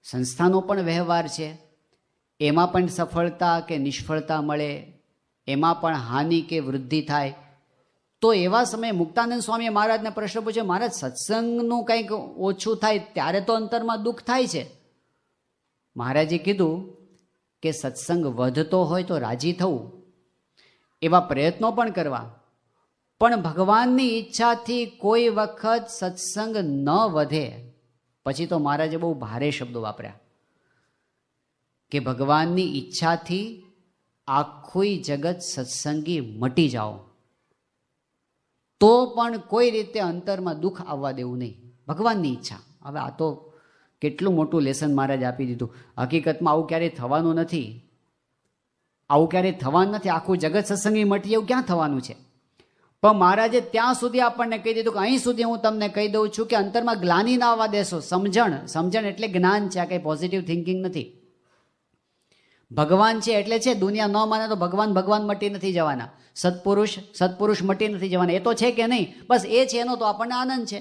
સંસ્થાનો પણ વ્યવહાર છે, એમાં પણ સફળતા કે નિષ્ફળતા મળે, એમાં પણ હાનિ કે વૃદ્ધિ થાય. તો એવા સમયે મુક્તાનંદ સ્વામીએ મહારાજને પ્રશ્ન પૂછ્યો, મહારાજ સત્સંગનું કંઈક ઓછું થાય ત્યારે તો અંતરમાં દુઃખ થાય છે. મહારાજે કીધું કે સત્સંગ વધતો હોય તો રાજી થવું, એવા પ્રયત્નો પણ કરવા, પણ ભગવાનની ઈચ્છાથી કોઈ વખત સત્સંગ ન વધે પછી તો મહારાજે બહુ ભારે શબ્દો વાપર્યા કે ભગવાનની ઈચ્છાથી આખું જગત સત્સંગી મટી જાઓ તો પણ કોઈ રીતે અંતરમાં દુઃખ આવવા દેવું નહીં, ભગવાનની ઈચ્છા. હવે આ તો કેટલું મોટું લેસન મહારાજ આપી દીધું. હકીકતમાં આવું ક્યારેય થવાનું નથી, આવું ક્યારેય થવાનું નથી. આખું જગત સત્સંગી મટી એવું ક્યાં થવાનું છે? પણ મહારાજે ત્યાં સુધી આપણને કહી દીધું કે અહીં સુધી હું તમને કહી દઉં છું કે અંતરમાં ગ્લાનિ ના આવવા દેશો. સમજણ એટલે જ્ઞાન છે, આ કંઈ પોઝિટિવ થિંકિંગ નથી. ભગવાન છે એટલે છે, દુનિયા ન માને તો ભગવાન મટી નથી જવાના, સત્પુરુષ મટી નથી જવાના. એ તો છે કે નહીં, બસ એ છે એનો તો આપણને આનંદ છે.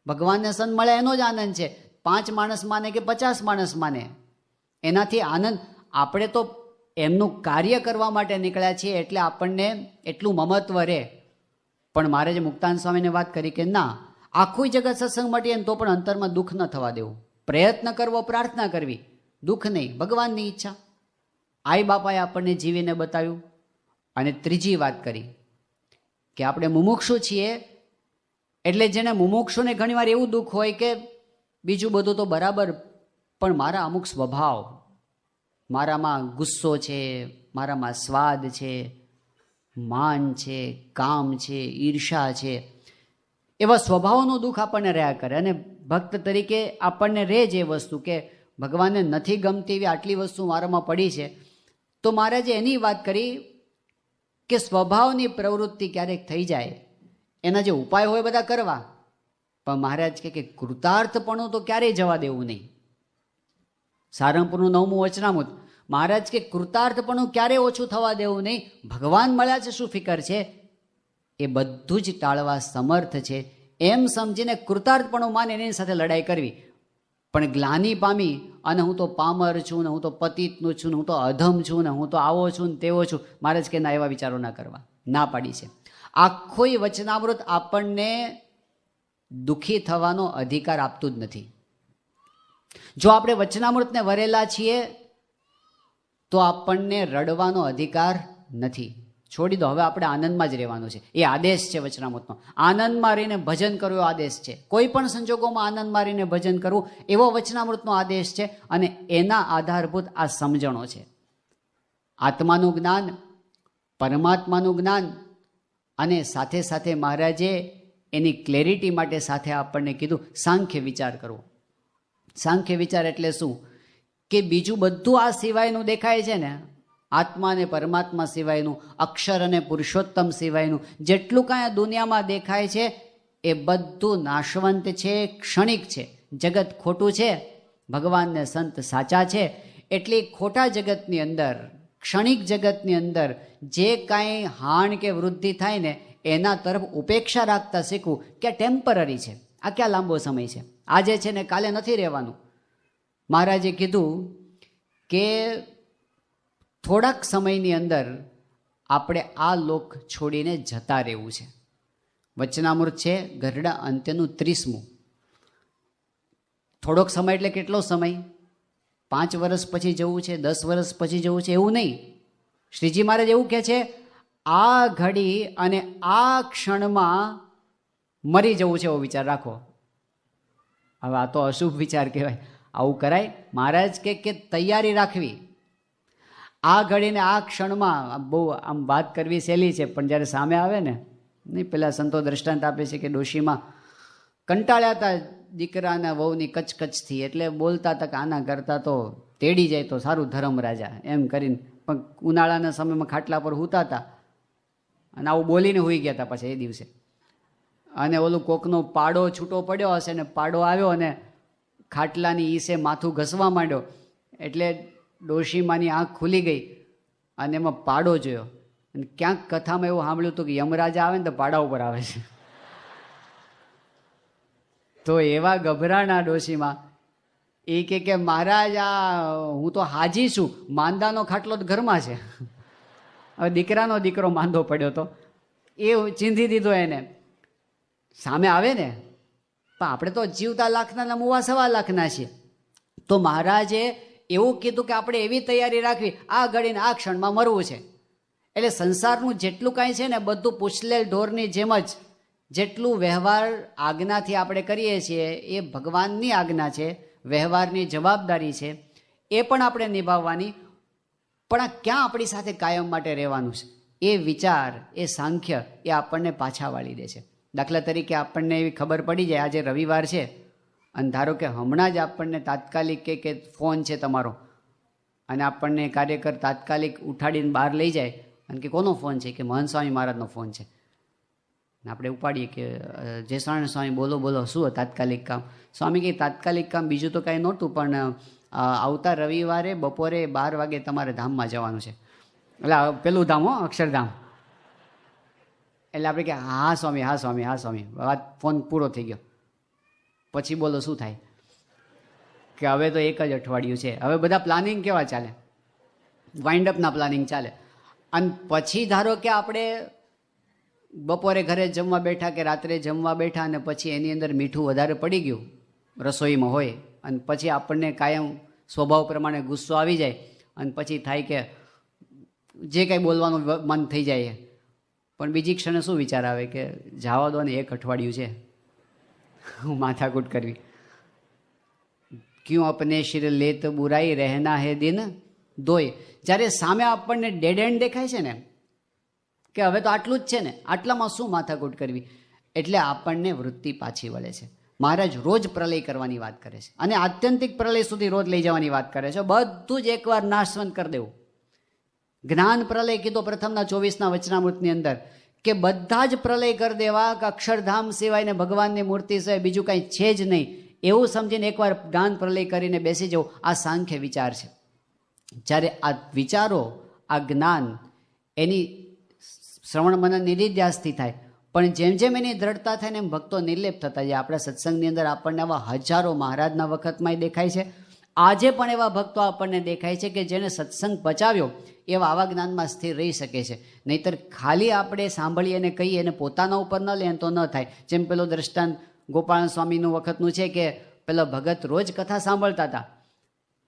ભગવાનને સંત મળે એનો જ આનંદ છે. 5 માણસ માને કે 50 માણસ માને એનાથી આનંદ. આપણે તો એમનું કાર્ય કરવા માટે નીકળ્યા છીએ એટલે આપણને એટલું મમત્વ રહે. પણ મહારાજે મુક્તાનંદ સ્વામીને વાત કરી કે ના, આખું જગત સત્સંગ મટીએ તો પણ અંતરમાં દુઃખ ન થવા દેવું, પ્રયત્ન કરવો, પ્રાર્થના કરવી, દુઃખ નહીં, ભગવાનની ઈચ્છા. આઈ બાપાએ આપણને જીવીને બતાવ્યું. અને ત્રીજી વાત કરી કે આપણે મુમુક્ષુ છીએ એટલે જેને મુમુક્ષુને ઘણીવાર એવું દુઃખ હોય કે બીજું બધું તો બરાબર, પણ મારા અમુક સ્વભાવ, મારામાં ગુસ્સો છે, મારામાં સ્વાદ છે, માન છે, કામ છે, ઈર્ષા છે, એવા સ્વભાવનું દુઃખ આપણને રહ્યા કરે. અને ભક્ત તરીકે આપણને રહે જે વસ્તુ કે ભગવાનને નથી ગમતી એવી આટલી વસ્તુ મારામાં પડી છે. તો મહારાજે એની વાત કરી કે સ્વભાવની પ્રવૃત્તિ ક્યારેક થઈ જાય, એના જે ઉપાય હોય બધા કરવા, પણ મહારાજ કે કૃતાર્થપણું તો ક્યારેય જવા દેવું નહીં. સારંગપુરનું 9મું વચનામૃત. મહારાજ કે કૃતાર્થપણું ક્યારેય ઓછું થવા દેવું નહીં. ભગવાન મળ્યા છે, શું ફિકર છે, એ બધું જ ટાળવા સમર્થ છે એમ સમજીને કૃતાર્થપણું માને એની સાથે લડાઈ કરવી. પણ ગ્લાની પામી અને હું તો પામર છું ને હું તો પતિતનું છું ને હું તો અધમ છું ને હું તો આવો છું ને તેવો છું, મહારાજ કે ના, એવા વિચારો ના કરવા, ના પાડી છે. આખોય વચનામૃત આપણને દુઃખી થવાનો અધિકાર આપતું જ નથી. જો આપણે વચનામૃતને વરેલા છીએ તો આપણને રડવાનો અધિકાર નથી. છોડી દો, હવે આપણે આનંદમાં જ રહેવાનું છે. એ આદેશ છે વચનામૃતનો. આનંદમાં રહીને ભજન કરવું એવો આદેશ છે. કોઈ પણ સંજોગોમાં આનંદમાં રહીને ભજન કરવું એવો વચનામૃતનો આદેશ છે. અને એના આધારભૂત આ સમજણો છે. આત્માનું જ્ઞાન, પરમાત્માનું જ્ઞાન, અને સાથે સાથે મહારાજે એની ક્લેરિટી માટે સાથે આપણને કીધું સાંખ્ય વિચાર કરવો. સાંખ્ય વિચાર એટલે શું? કે બીજું બધું આ સિવાયનું દેખાય છે ને, આત્મા અને પરમાત્મા સિવાયનું, અક્ષર અને પુરુષોત્તમ સિવાયનું જેટલું કાંઈ દુનિયામાં દેખાય છે એ બધું નાશવંત છે, ક્ષણિક છે. જગત ખોટું છે, ભગવાન ને સંત સાચા છે. એટલે ખોટા જગતની અંદર, ક્ષણિક જગતની અંદર જે કાંઈ હાણ કે વૃદ્ધિ થાય ને એના તરફ ઉપેક્ષા રાખતા શીખવું કે ટેમ્પરરી છે, આ ક્યાં લાંબો સમય છે, આજે છે ને કાલે નથી રહેવાનું. મહારાજે કીધું કે થોડાક સમયની અંદર આપણે આ લોક છોડીને જતા રહેવું છે. વચનામૃત છે ગરડા અંત્યનું 30મું. થોડોક સમય એટલે કેટલો સમય? 5 વર્ષ પછી જવું છે, 10 વર્ષ પછી જવું છે, એવું નહીં. શ્રીજી મહારાજ એવું કહે છે, આ ઘડી અને આ ક્ષણમાં મરી જવું છે એવો વિચાર રાખો. હવે આ તો અશુભ વિચાર કહેવાય, આવું કરાય? મહારાજ કે તૈયારી રાખવી. આ ઘડીને આ ક્ષણમાં બહુ આમ વાત કરવી સહેલી છે, પણ જ્યારે સામે આવે ને, નહીં, પેલા સંતો દ્રષ્ટાંત આપે છે કે ડોશીમાં કંટાળ્યા હતા દીકરાના વહુની કચકચથી, એટલે બોલતા હતા કે આના કરતાં તો તેડી જાય તો સારું ધર્મ રાજા, એમ કરીને. પણ ઉનાળાના સમયમાં ખાટલા પર સૂતા હતા અને આવું બોલીને સૂઈ ગયા હતા પાછા એ દિવસે. અને ઓલું કોકનો પાડો છૂટો પડ્યો હશે ને, પાડો આવ્યો અને ખાટલાની ઈસે માથું ઘસવા માંડ્યો, એટલે ડોશીમાની આંખ ખુલી ગઈ અને એમાં પાડો જોયો. અને ક્યાંક કથામાં એવું સાંભળ્યું હતું કે યમરાજા આવે ને તો પાડા ઉપર આવે છે. તો એવા ગભરાણા ડોશીમાં એ કે મહારાજ, આ હું તો હાજી છું, માંદાનો ખાટલો જ ઘરમાં છે. હવે દીકરાનો દીકરો માંદો પડ્યો તો એ ચીંધી દીધો એને. સામે આવે ને, પણ આપણે તો જીવતા લાખના મુવા 1.25 લાખના છીએ. તો મહારાજે એવું કીધું કે આપણે એવી તૈયારી રાખવી, આ ઘડીને આ ક્ષણમાં મરવું છે. એટલે સંસારનું જેટલું કાંઈ છે ને બધું પૂછલેલ ઢોરની જેમ જ, જેટલું વ્યવહાર આજ્ઞાથી આપણે કરીએ છીએ એ ભગવાનની આજ્ઞા છે, વ્યવહારની જવાબદારી છે, એ પણ આપણે નિભાવવાની. પણ આ ક્યાં આપણી સાથે કાયમ માટે રહેવાનું છે એ વિચાર, એ સાંખ્ય, એ આપણને પાછા વાળી દે છે. દાખલા તરીકે આપણને એવી ખબર પડી જાય આજે રવિવાર છે, અને ધારો કે હમણાં જ આપણને તાત્કાલિક કે ફોન છે તમારો, અને આપણને કાર્યકર તાત્કાલિક ઉઠાડીને બહાર લઈ જાય અને કે કોનો ફોન છે? કે મહંત સ્વામી મહારાજનો ફોન છે. આપણે ઉપાડીએ કે જય સ્વામી સ્વામી, બોલો બોલો, શું તાત્કાલિક કામ? સ્વામી કે તાત્કાલિક કામ બીજું તો કાંઈ નહોતું, પણ આવતા રવિવારે બપોરે 12 વાગે તમારે ધામમાં જવાનું છે. એટલે પેલું ધામ, હો, અક્ષરધામ. એટલે આપણે કે હા સ્વામી, હા સ્વામી, હા સ્વામી, વાત ફોન પૂરો થઈ ગયો. પછી બોલો શું થાય? કે હવે તો એક જ અઠવાડિયું છે. હવે બધા પ્લાનિંગ કેવા ચાલે? વાઇન્ડઅપના પ્લાનિંગ ચાલે. અને પછી ધારો કે આપણે બપોરે ઘરે જમવા બેઠા કે રાત્રે જમવા બેઠા અને પછી એની અંદર મીઠું વધારે પડી ગયું રસોઈમાં હોય, અને પછી આપણને કાયમ સ્વભાવ પ્રમાણે ગુસ્સો આવી જાય, અને પછી થાય કે જે કંઈ બોલવાનું મન થઈ જાય. પણ બીજી ક્ષણે શું વિચાર આવે કે જવા દો ને, 1 અઠવાડિયું છે, હું માથાકૂટ કરવી. ક્યું અપને શિર લેત બુરાઈ રહેના હે દિન, ધોય. જ્યારે સામે આપણને ડેડ એન્ડ દેખાય છે ને કે હવે તો આટલું જ છે ને, આટલામાં શું માથાકૂટ કરવી, એટલે આપણને વૃત્તિ પાછી વળે છે. મહારાજ રોજ પ્રલય કરવાની વાત કરે છે અને આત્યંતિક પ્રલય સુધી રોજ લઈ જવાની વાત કરે છે. બધું જ એકવાર નાશવંત કરી દેવું. જ્ઞાન પ્રલય કીધો પ્રથમના 24ના વચનામૃતની અંદર કે બધા જ પ્રલય કરી દેવા કે અક્ષરધામ સિવાય ને ભગવાનની મૂર્તિ સિવાય બીજું કાંઈ છે જ નહીં, એવું સમજીને એકવાર જ્ઞાન પ્રલય કરીને બેસી જવું. આ સાંખ્ય વિચાર છે. જ્યારે આ વિચારો, આ જ્ઞાન એની શ્રવણ મનન નિધિધ્યાસથી થાય, પણ જેમ જેમ એની દ્રઢતા થાય ને એમ ભક્તો નિર્લેપ થતા જાય. આપણા સત્સંગની અંદર આપણને આવા હજારો મહારાજના વખતમાંય દેખાય છે, આજે પણ એવા ભક્તો આપણને દેખાય છે કે જેને સત્સંગ પચાવ્યો એવા આવા જ્ઞાનમાં સ્થિર રહી શકે છે. નહીતર ખાલી આપણે સાંભળીએ અને કહીએ અને પોતાના ઉપર ન લે તો ન થાય. જેમ પેલો દ્રષ્ટાંત ગોપાલ સ્વામીનું વખતનું છે કે પેલો ભગત રોજ કથા સાંભળતા હતા,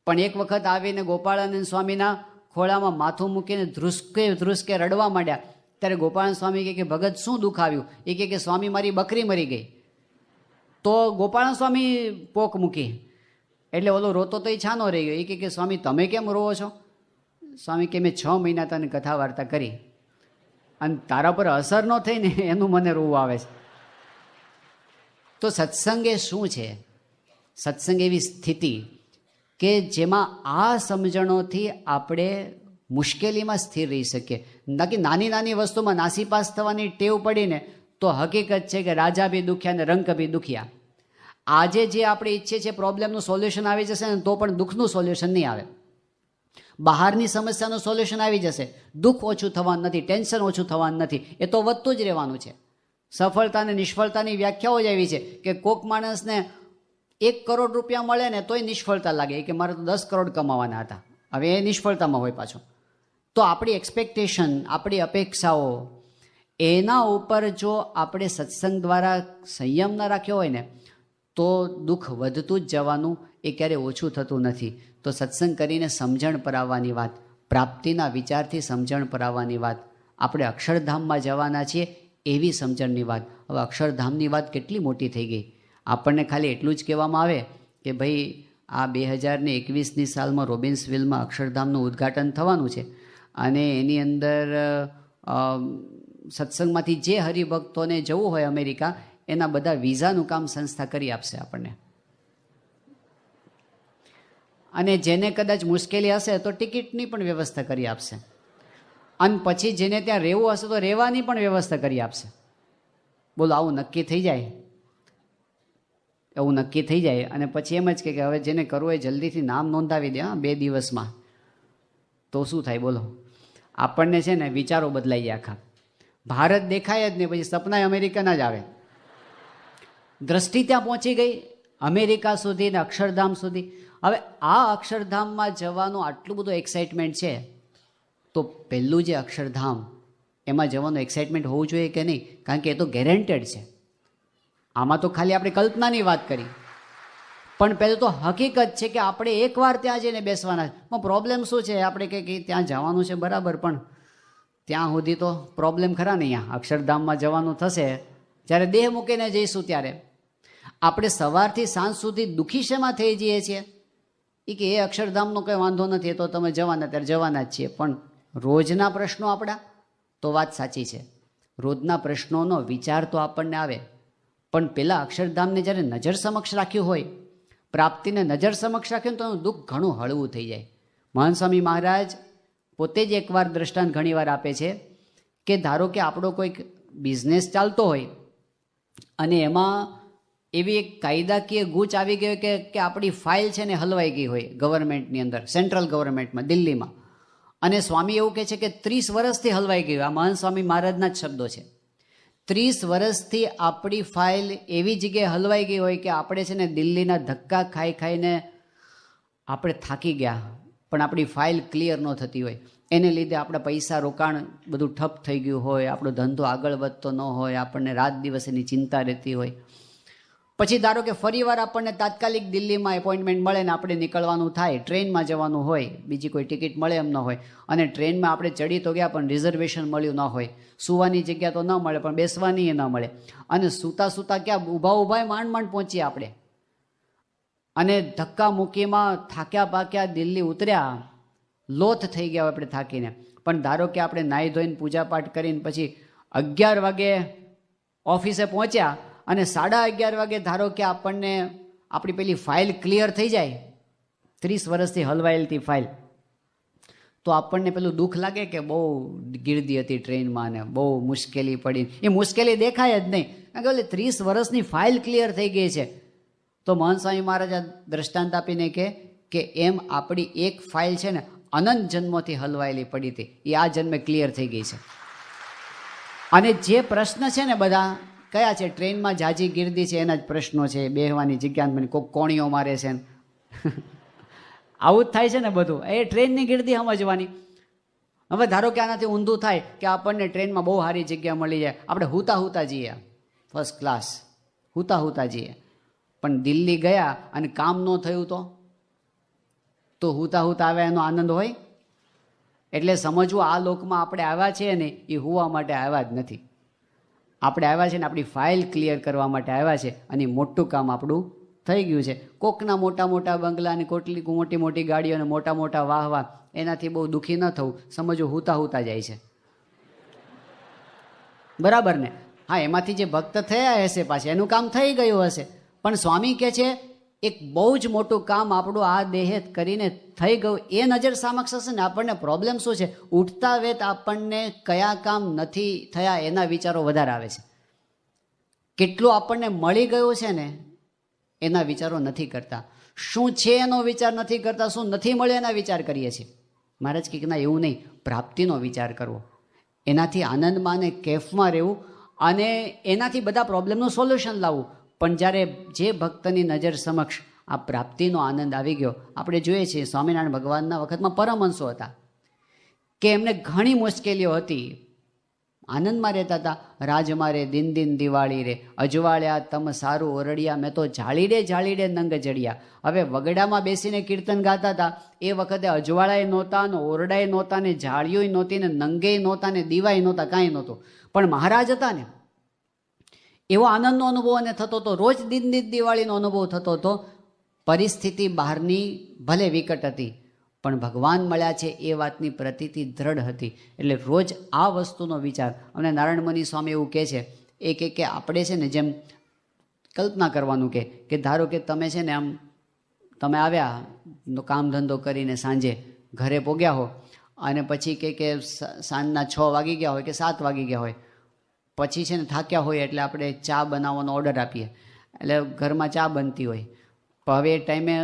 પણ એક વખત આવીને ગોપાળાનંદ સ્વામીના ખોળામાં માથું મૂકીને ધ્રુસકે રડવા માંડ્યા. ત્યારે ગોપાલ સ્વામી કહે કે ભગત શું દુઃખ આવ્યું? એ કહે કે સ્વામી મારી બકરી મરી ગઈ. તો ગોપાલ સ્વામી પોક મૂકી એટલે ઓલો રોતો તો એ છાનો રહી ગયો. એ કહે કે સ્વામી તમે કેમ રોવો છો? સ્વામી કે મેં 6 મહિના તને કથા વાર્તા કરી અને તારા પર અસર ન થઈ ને એનું મને રોવું આવે છે. તો સત્સંગ એ શું છે? સત્સંગ એવી સ્થિતિ કે જેમાં આ સમજણોથી આપણે મુશ્કેલીમાં સ્થિર રહી શકીએ. બાકી નાની નાની વસ્તુમાં નાસીપાસ થવાની ટેવ પડીને તો હકીકત છે કે રાજા બી દુખ્યા ને રંક બી દુખ્યા. આજે જે આપણે ઈચ્છીએ છીએ પ્રોબ્લેમનું સોલ્યુશન આવી જશે ને તો પણ દુઃખનું સોલ્યુશન નહીં આવે. બહારની સમસ્યાનું સોલ્યુશન આવી જશે, દુઃખ ઓછું થવાનું નથી, ટેન્શન ઓછું થવાનું નથી, એ તો વધતું જ રહેવાનું છે. સફળતા અને નિષ્ફળતાની વ્યાખ્યાઓ જ આવી છે કે કોક માણસને 1 કરોડ રૂપિયા મળે ને તોય નિષ્ફળતા લાગે કે મારે તો 10 કરોડ કમાવાના હતા, હવે એ નિષ્ફળતામાં હોય પાછો. તો આપણી એક્સપેક્ટેશન, આપણી અપેક્ષાઓ, એના ઉપર જો આપણે સત્સંગ દ્વારા સંયમ ન રાખ્યો હોય ને તો દુઃખ વધતું જ જવાનું, એ ક્યારેય ઓછું થતું નથી. તો સત્સંગ કરીને સમજણ પરાવવાની વાત, પ્રાપ્તિના વિચારથી સમજણ પરાવવાની વાત, આપણે અક્ષરધામમાં જવાના છીએ એવી સમજણની વાત. હવે અક્ષરધામની વાત કેટલી મોટી થઈ ગઈ. આપણને ખાલી એટલું જ કહેવામાં આવે કે ભાઈ આ 2021ની સાલમાં રોબિન્સવિલમાં અક્ષરધામનું ઉદ્ઘાટન થવાનું છે અને એની અંદર સત્સંગમાંથી જે હરિભક્તોને જવું હોય અમેરિકા, એના બધા વિઝાનું કામ સંસ્થા કરી આપશે આપણને. અને જેને કદાચ મુશ્કેલી હશે તો ટિકિટની પણ વ્યવસ્થા કરી આપશે. અને પછી જેને ત્યાં રહેવું હશે તો રહેવાની પણ વ્યવસ્થા કરી આપશે. બોલો, આવું નક્કી થઈ જાય, એવું નક્કી થઈ જાય અને પછી એમ જ કે હવે જેને કરવું હોય જલ્દીથી નામ નોંધાવી દે 2 દિવસમાં, તો શું થાય બોલો? આપણને છે ને વિચારો બદલાઈ જાય આખા. ભારત દેખાય જ નહીં, પછી સપના અમેરિકાના જ આવે. દ્રષ્ટિ ત્યાં પહોંચી ગઈ અમેરિકા સુધી ને અક્ષરધામ સુધી. હવે આ અક્ષરધામમાં જવાનું આટલું બધું એક્સાઇટમેન્ટ છે, તો પહેલું જે અક્ષરધામ એમાં જવાનું એક્સાઇટમેન્ટ હોવું જોઈએ કે નહીં? કારણ કે એ તો ગેરેન્ટેડ છે. આમાં તો ખાલી આપણે કલ્પનાની વાત કરી, પણ પહેલું તો હકીકત છે કે આપણે એકવાર ત્યાં જઈને બેસવાના. પણ પ્રોબ્લેમ શું છે? આપણે કે ત્યાં જવાનું છે બરાબર, પણ ત્યાં સુધી તો પ્રોબ્લેમ ખરા ને. અહીંયા અક્ષરધામમાં જવાનું થશે જ્યારે દેહ મૂકીને જઈશું ત્યારે આપણે સવારથી સાંજ સુધી દુઃખી શેમાં થઈ જઈએ છીએ? એ કે એ અક્ષરધામનો કંઈ વાંધો નથી, એ તો તમે જવાના ત્યારે જવાના જ છીએ. પણ રોજના પ્રશ્નો આપણા, તો વાત સાચી છે, રોજના પ્રશ્નોનો વિચાર તો આપણને આવે, પણ પેલા અક્ષરધામને જ્યારે નજર સમક્ષ રાખ્યું હોય, પ્રાપ્તિને નજર સમક્ષ રાખ્યું તો એનું દુઃખ ઘણું હળવું થઈ જાય. મહાન સ્વામી મહારાજ પોતે જ એકવાર દ્રષ્ટાંત ઘણીવાર આપે છે કે ધારો કે આપણો કોઈક બિઝનેસ ચાલતો હોય અને એમાં એવી એક કાયદાકીય ગૂંચ આવી ગઈ કે આપણી ફાઇલ છે ને હલવાઈ ગઈ હોય ગવર્મેન્ટની અંદર, સેન્ટ્રલ ગવર્મેન્ટમાં, દિલ્હીમાં, અને સ્વામી એવું કહે છે કે 30 વર્ષથી હલવાઈ ગયું. આ મહાન સ્વામી મહારાજના જ શબ્દો છે. 30 વર્ષથી આપણી ફાઇલ એવી જગ્યાએ હલવાઈ ગઈ હોય કે આપણે છે ને દિલ્હીના ધક્કા ખાઈ ખાઈને આપણે થાકી ગયા, પણ આપણી ફાઇલ ક્લિયર ન થતી હોય. એને લીધે આપણા પૈસા રોકાણ બધું ઠપ થઈ ગયું હોય, આપણો ધંધો આગળ વધતો ન હોય, આપણને રાત દિવસ એની ચિંતા રહેતી હોય. પછી ધારો કે ફરીવાર આપણને તાત્કાલિક દિલ્હીમાં એપોઇન્ટમેન્ટ મળે ને આપણે નીકળવાનું થાય, ટ્રેનમાં જવાનું હોય, બીજી કોઈ ટિકિટ મળે એમ ન હોય, અને ટ્રેનમાં આપણે ચડી તો ગયા પણ રિઝર્વેશન મળ્યું ન હોય, સૂવાની જગ્યા તો ન મળે પણ બેસવાની એ ન મળે, અને સૂતા સૂતા ક્યાં ઊભા માંડ પહોંચીએ આપણે, અને ધક્કા મૂકીમાં થાક્યા પાક્યા દિલ્હી ઉતર્યા, લોથ થઈ ગયા હોય આપણે થાકીને, પણ ધારો કે આપણે નાહી ધોઈને પૂજાપાઠ કરીને પછી 11 વાગે ઓફિસે પહોંચ્યા અને 11:30 વાગે ધારો કે આપણને આપણી પેલી ફાઇલ ક્લિયર થઈ જાય, 30 વર્ષથી હલવાયેલી ફાઇલ, તો આપણને પેલું દુઃખ લાગે કે બહુ ગીર્દી હતી ટ્રેનમાં ને બહુ મુશ્કેલી પડી. એ મુશ્કેલી દેખાય જ નહીં, કારણ કે 30 વર્ષની ફાઇલ ક્લિયર થઈ ગઈ છે. તો મહંત સ્વામી મહારાજ આ દ્રષ્ટાંત આપીને કે એમ આપણી એક ફાઇલ છે ને અનંત જન્મોથી હલવાયેલી પડી હતી, એ આ જન્મે ક્લિયર થઈ ગઈ છે. અને જે પ્રશ્ન છે ને બધા કયા છે, ટ્રેનમાં જાજી ગીર્દી છે એના જ પ્રશ્નો છે, બેહવાની જગ્યા કોઈક કોણીઓ મારે છે આવું જ થાય છે ને બધું, એ ટ્રેનની ગીર્દી સમજવાની. હવે ધારો કે આનાથી ઊંધું થાય કે આપણને ટ્રેનમાં બહુ સારી જગ્યા મળી જાય, આપણે હુતા જઈએ, ફર્સ્ટ ક્લાસ હુતા જઈએ, પણ દિલ્હી ગયા અને કામ ન થયું તો હુતા આવે એનો આનંદ હોય? એટલે સમજવું, આ લોકમાં આપણે આવ્યા છીએ ને એ હુવા માટે આવ્યા જ નથી. આપણે આવ્યા છે ને આપણી ફાઇલ ક્લિયર કરવા માટે આવ્યા છે, અને મોટું કામ આપણું થઈ ગયું છે. કોકના મોટા બંગલા અને મોટી ગાડીઓ અને મોટા વાહ એનાથી બહુ દુઃખી ન થવું, સમજવું હુતા જાય છે, બરાબર ને? હા, એમાંથી જે ભક્ત થયા હશે પાછા એનું કામ થઈ ગયું હશે, પણ સ્વામી કહે છે એક બહુ જ મોટું કામ આપણું આ દેહે કરીને થઈ ગયું. એ નજર સમક્ષ હશે ને આપણને પ્રોબ્લેમ શું છે, ઉઠતા વેત આપણને કયા કામ નથી થયા એના વિચારો વધારે આવે છે. કેટલું આપણને મળી ગયું છે ને એના વિચારો નથી કરતા, શું છે એનો વિચાર નથી કરતા, શું નથી મળ્યું એના વિચાર કરીએ છીએ. મહારાજ કે ના, એવું નહીં, પ્રાપ્તિનો વિચાર કરવો, એનાથી આનંદમાં અને કેફમાં રહેવું, અને એનાથી બધા પ્રોબ્લેમનું સોલ્યુશન લાવવું. પણ જ્યારે જે ભક્તની નજર સમક્ષ આ પ્રાપ્તિનો આનંદ આવી ગયો, આપણે જોઈએ છીએ સ્વામિનારાયણ ભગવાનના વખતમાં પરમહંસો હતા કે એમને ઘણી મુશ્કેલીઓ હતી, આનંદમાં રહેતા હતા. રાજમાં રે દિન દિવાળી રે, અજવાળ્યા તમ સારું ઓરડિયા, મેં તો જાળી નંગ જડિયા. હવે વગડામાં બેસીને કીર્તન ગાતા હતા, એ વખતે અજવાળાએ નહોતા ને ઓરડાએ નહોતા ને જાળીઓય નહોતી ને નંગેય નહોતા ને દીવાય નહોતા, કાંઈ નહોતું, પણ મહારાજ હતા ને એવો આનંદનો અનુભવ એને થતો હતો, રોજ દિન દિવાળીનો અનુભવ થતો હતો. પરિસ્થિતિ બહારની ભલે વિકટ હતી પણ ભગવાન મળ્યા છે એ વાતની પ્રતીતિ દ્રઢ હતી. એટલે રોજ આ વસ્તુનો વિચાર. અને નારાયણ મુનિ સ્વામી એવું કહે છે કે આપણે છે ને જેમ કલ્પના કરવાનું કે ધારો કે તમે છે ને આમ તમે આવ્યા કામ ધંધો કરીને સાંજે ઘરે પોગ્યા હો, અને પછી કે સાંજના 6 વાગી ગયા હોય કે 7 વાગી ગયા હોય, પછી છે ને થાક્યા હોય એટલે આપણે ચા બનાવવાનો ઓર્ડર આપીએ, એટલે ઘરમાં ચા બનતી હોય. પણ હવે એ ટાઈમે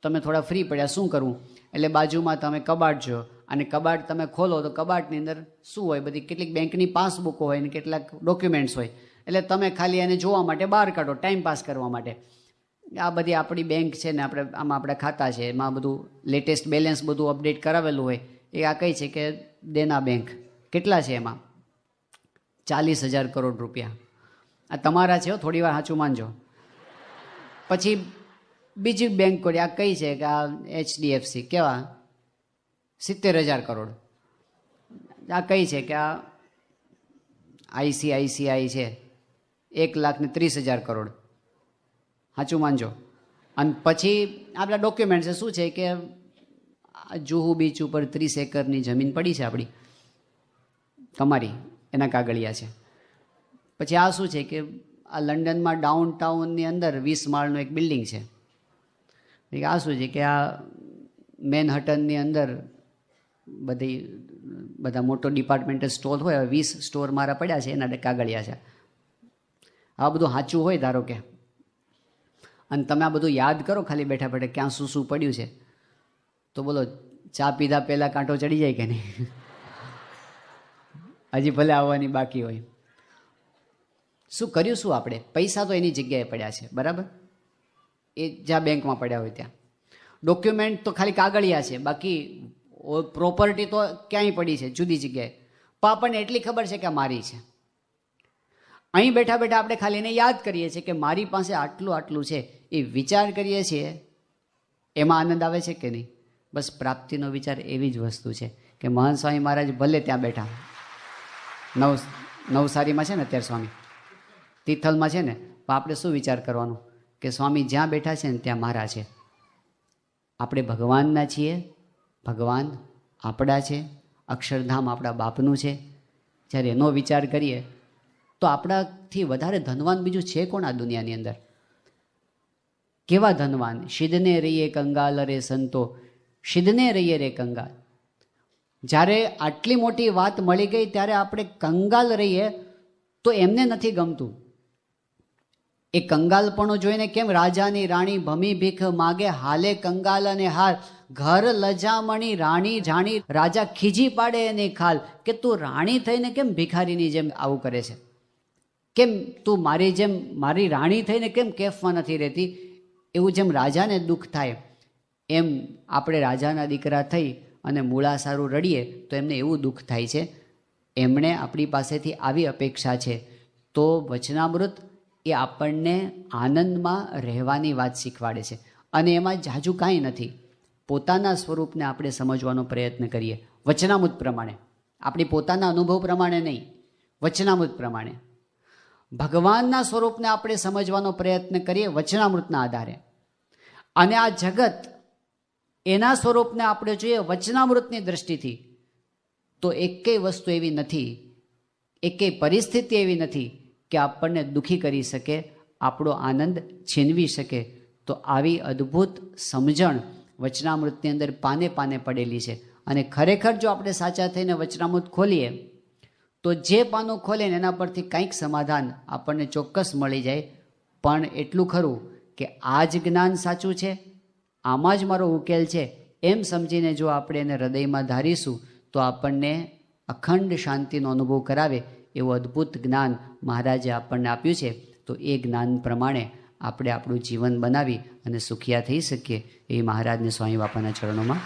તમે થોડા ફ્રી પડ્યા, શું કરવું? એટલે બાજુમાં તમે કબાટ જો, અને કબાટ તમે ખોલો તો કબાટની અંદર શું હોય, બધી કેટલીક બેંકની પાસબુકો હોય ને કેટલાક ડોક્યુમેન્ટ્સ હોય. એટલે તમે ખાલી એને જોવા માટે બહાર કાઢો, ટાઈમ પાસ કરવા માટે. આ બધી આપણી બેંક છે ને આમાં આપણા ખાતા છે, એમાં બધું લેટેસ્ટ બેલેન્સ બધું અપડેટ કરાવેલું હોય. એ આ કઈ છે કે દેના બેંક કેટલા છે, એમાં 40,000 કરોડ રૂપિયા આ તમારા છે, થોડી વાર સાચું માનજો. પછી બીજી બેંક કોઈ આ કઈ છે કે આ HDFC કેવા 70,000 કરોડ. આ કઈ છે કે આ ICICI છે 1,30,000 કરોડ, સાચું માનજો. અને પછી આપણા ડોક્યુમેન્ટ છે શું છે કે જુહુ બીચ ઉપર 30 એકરની જમીન પડી છે આપણી, તમારી, એના કાગળિયા છે. પછી આ શું છે કે આ લંડનમાં ડાઉન ટાઉનની અંદર 20 માળનું એક બિલ્ડિંગ છે. આ શું છે કે આ મેનહટનની અંદર બધા મોટો ડિપાર્ટમેન્ટલ સ્ટોર હોય, 20 સ્ટોર મારા પડ્યા છે, એના કાગળિયા છે. આ બધું સાચું હોય ધારો કે, અને તમે આ બધું યાદ કરો ખાલી બેઠા બેઠા ક્યાં શું પડ્યું છે, તો બોલો ચા પીધા પહેલાં કાંટો ચડી જાય કે નહીં? હજી ભલે આવવાની બાકી હોય. શું કર્યું શું આપણે? પૈસા તો એની જગ્યાએ પડ્યા છે, બરાબર, એ જ્યાં બેંકમાં પડ્યા હોય ત્યાં. ડોક્યુમેન્ટ તો ખાલી કાગળિયા છે, બાકી પ્રોપર્ટી તો ક્યાંય પડી છે, જુદી જગ્યાએ. પણ આપણને એટલી ખબર છે કે મારી છે. અહીં બેઠા બેઠા આપણે ખાલી એને યાદ કરીએ છીએ કે મારી પાસે આટલું છે, એ વિચાર કરીએ છીએ, એમાં આનંદ આવે છે કે નહીં? બસ પ્રાપ્તિનો વિચાર એવી જ વસ્તુ છે કે મહંત સ્વામી મહારાજ ભલે ત્યાં બેઠા, નવસારીમાં છે ને અત્યારે સ્વામી, તિથલમાં છે ને, પણ આપણે શું વિચાર કરવાનું કે સ્વામી જ્યાં બેઠા છે ને ત્યાં મારા છે. આપણે ભગવાનના છીએ, ભગવાન આપણા છે, અક્ષરધામ આપણા બાપનું છે. જ્યારે એનો વિચાર કરીએ તો આપણાથી વધારે ધનવાન બીજું છે કોણ આ દુનિયાની અંદર? કેવા ધનવાન? શિદને રહીએ કંગાલ રે સંતો, શિદને રહીએ રે કંગાલ. જ્યારે આટલી મોટી વાત મળી ગઈ ત્યારે આપણે કંગાલ રહીએ તો એમને નથી ગમતું. એ કંગાલપણું જોઈને કેમ રાજાની રાણી ભમી ભીખ માગે, હાલે કંગાલ અને હાર, ઘર લજામણી રાણી જાણી, રાજા ખીજી પાડે એની ખાલ. કે તું રાણી થઈને કેમ ભિખારીની જેમ આવું કરે છે? કેમ તું મારી જેમ, મારી રાણી થઈને કેમ કેફમાં નથી રહેતી? એવું જેમ રાજાને દુઃખ થાય એમ આપણે રાજાના દીકરા થઈ અને મૂળા સારું રડીએ તો એમને એવું દુઃખ થાય છે. એમણે આપણી પાસેથી આવી અપેક્ષા છે. તો વચનામૃત એ આપણને આનંદમાં રહેવાની વાત શીખવાડે છે. અને એમાં જાજુ કાંઈ નથી. પોતાના સ્વરૂપને આપણે સમજવાનો પ્રયત્ન કરીએ વચનામૃત પ્રમાણે, આપણી પોતાના અનુભવ પ્રમાણે નહીં, વચનામૃત પ્રમાણે. ભગવાનના સ્વરૂપને આપણે સમજવાનો પ્રયત્ન કરીએ વચનામૃતના આધારે. અને આ જગત એના સ્વરૂપને આપણે જોઈએ વચનામૃતની દૃષ્ટિથી, તો એકેય વસ્તુ એવી નથી, એકેય પરિસ્થિતિ એવી નથી કે આપણને દુઃખી કરી શકે, આપણો આનંદ છીનવી શકે. તો આવી અદ્ભુત સમજણ વચનામૃતની અંદર પાને પાને પડેલી છે. અને ખરેખર જો આપણે સાચા થઈને વચનામૃત ખોલીએ તો જે પાનું ખોલે ને એના પરથી કંઈક સમાધાન આપણને ચોક્કસ મળી જાય. પણ એટલું ખરું કે આ જ જ્ઞાન સાચું છે, આમાં જ મારો ઉકેલ છે, એમ સમજીને જો આપણે એને હૃદયમાં ધારીશું તો આપણને અખંડ શાંતિનો અનુભવ કરાવે એવું અદ્ભુત જ્ઞાન મહારાજે આપણને આપ્યું છે. તો એ જ્ઞાન પ્રમાણે આપણે આપણું જીવન બનાવી અને સુખિયા થઈ શકીએ એ મહારાજને સ્વામી બાપાના ચરણોમાં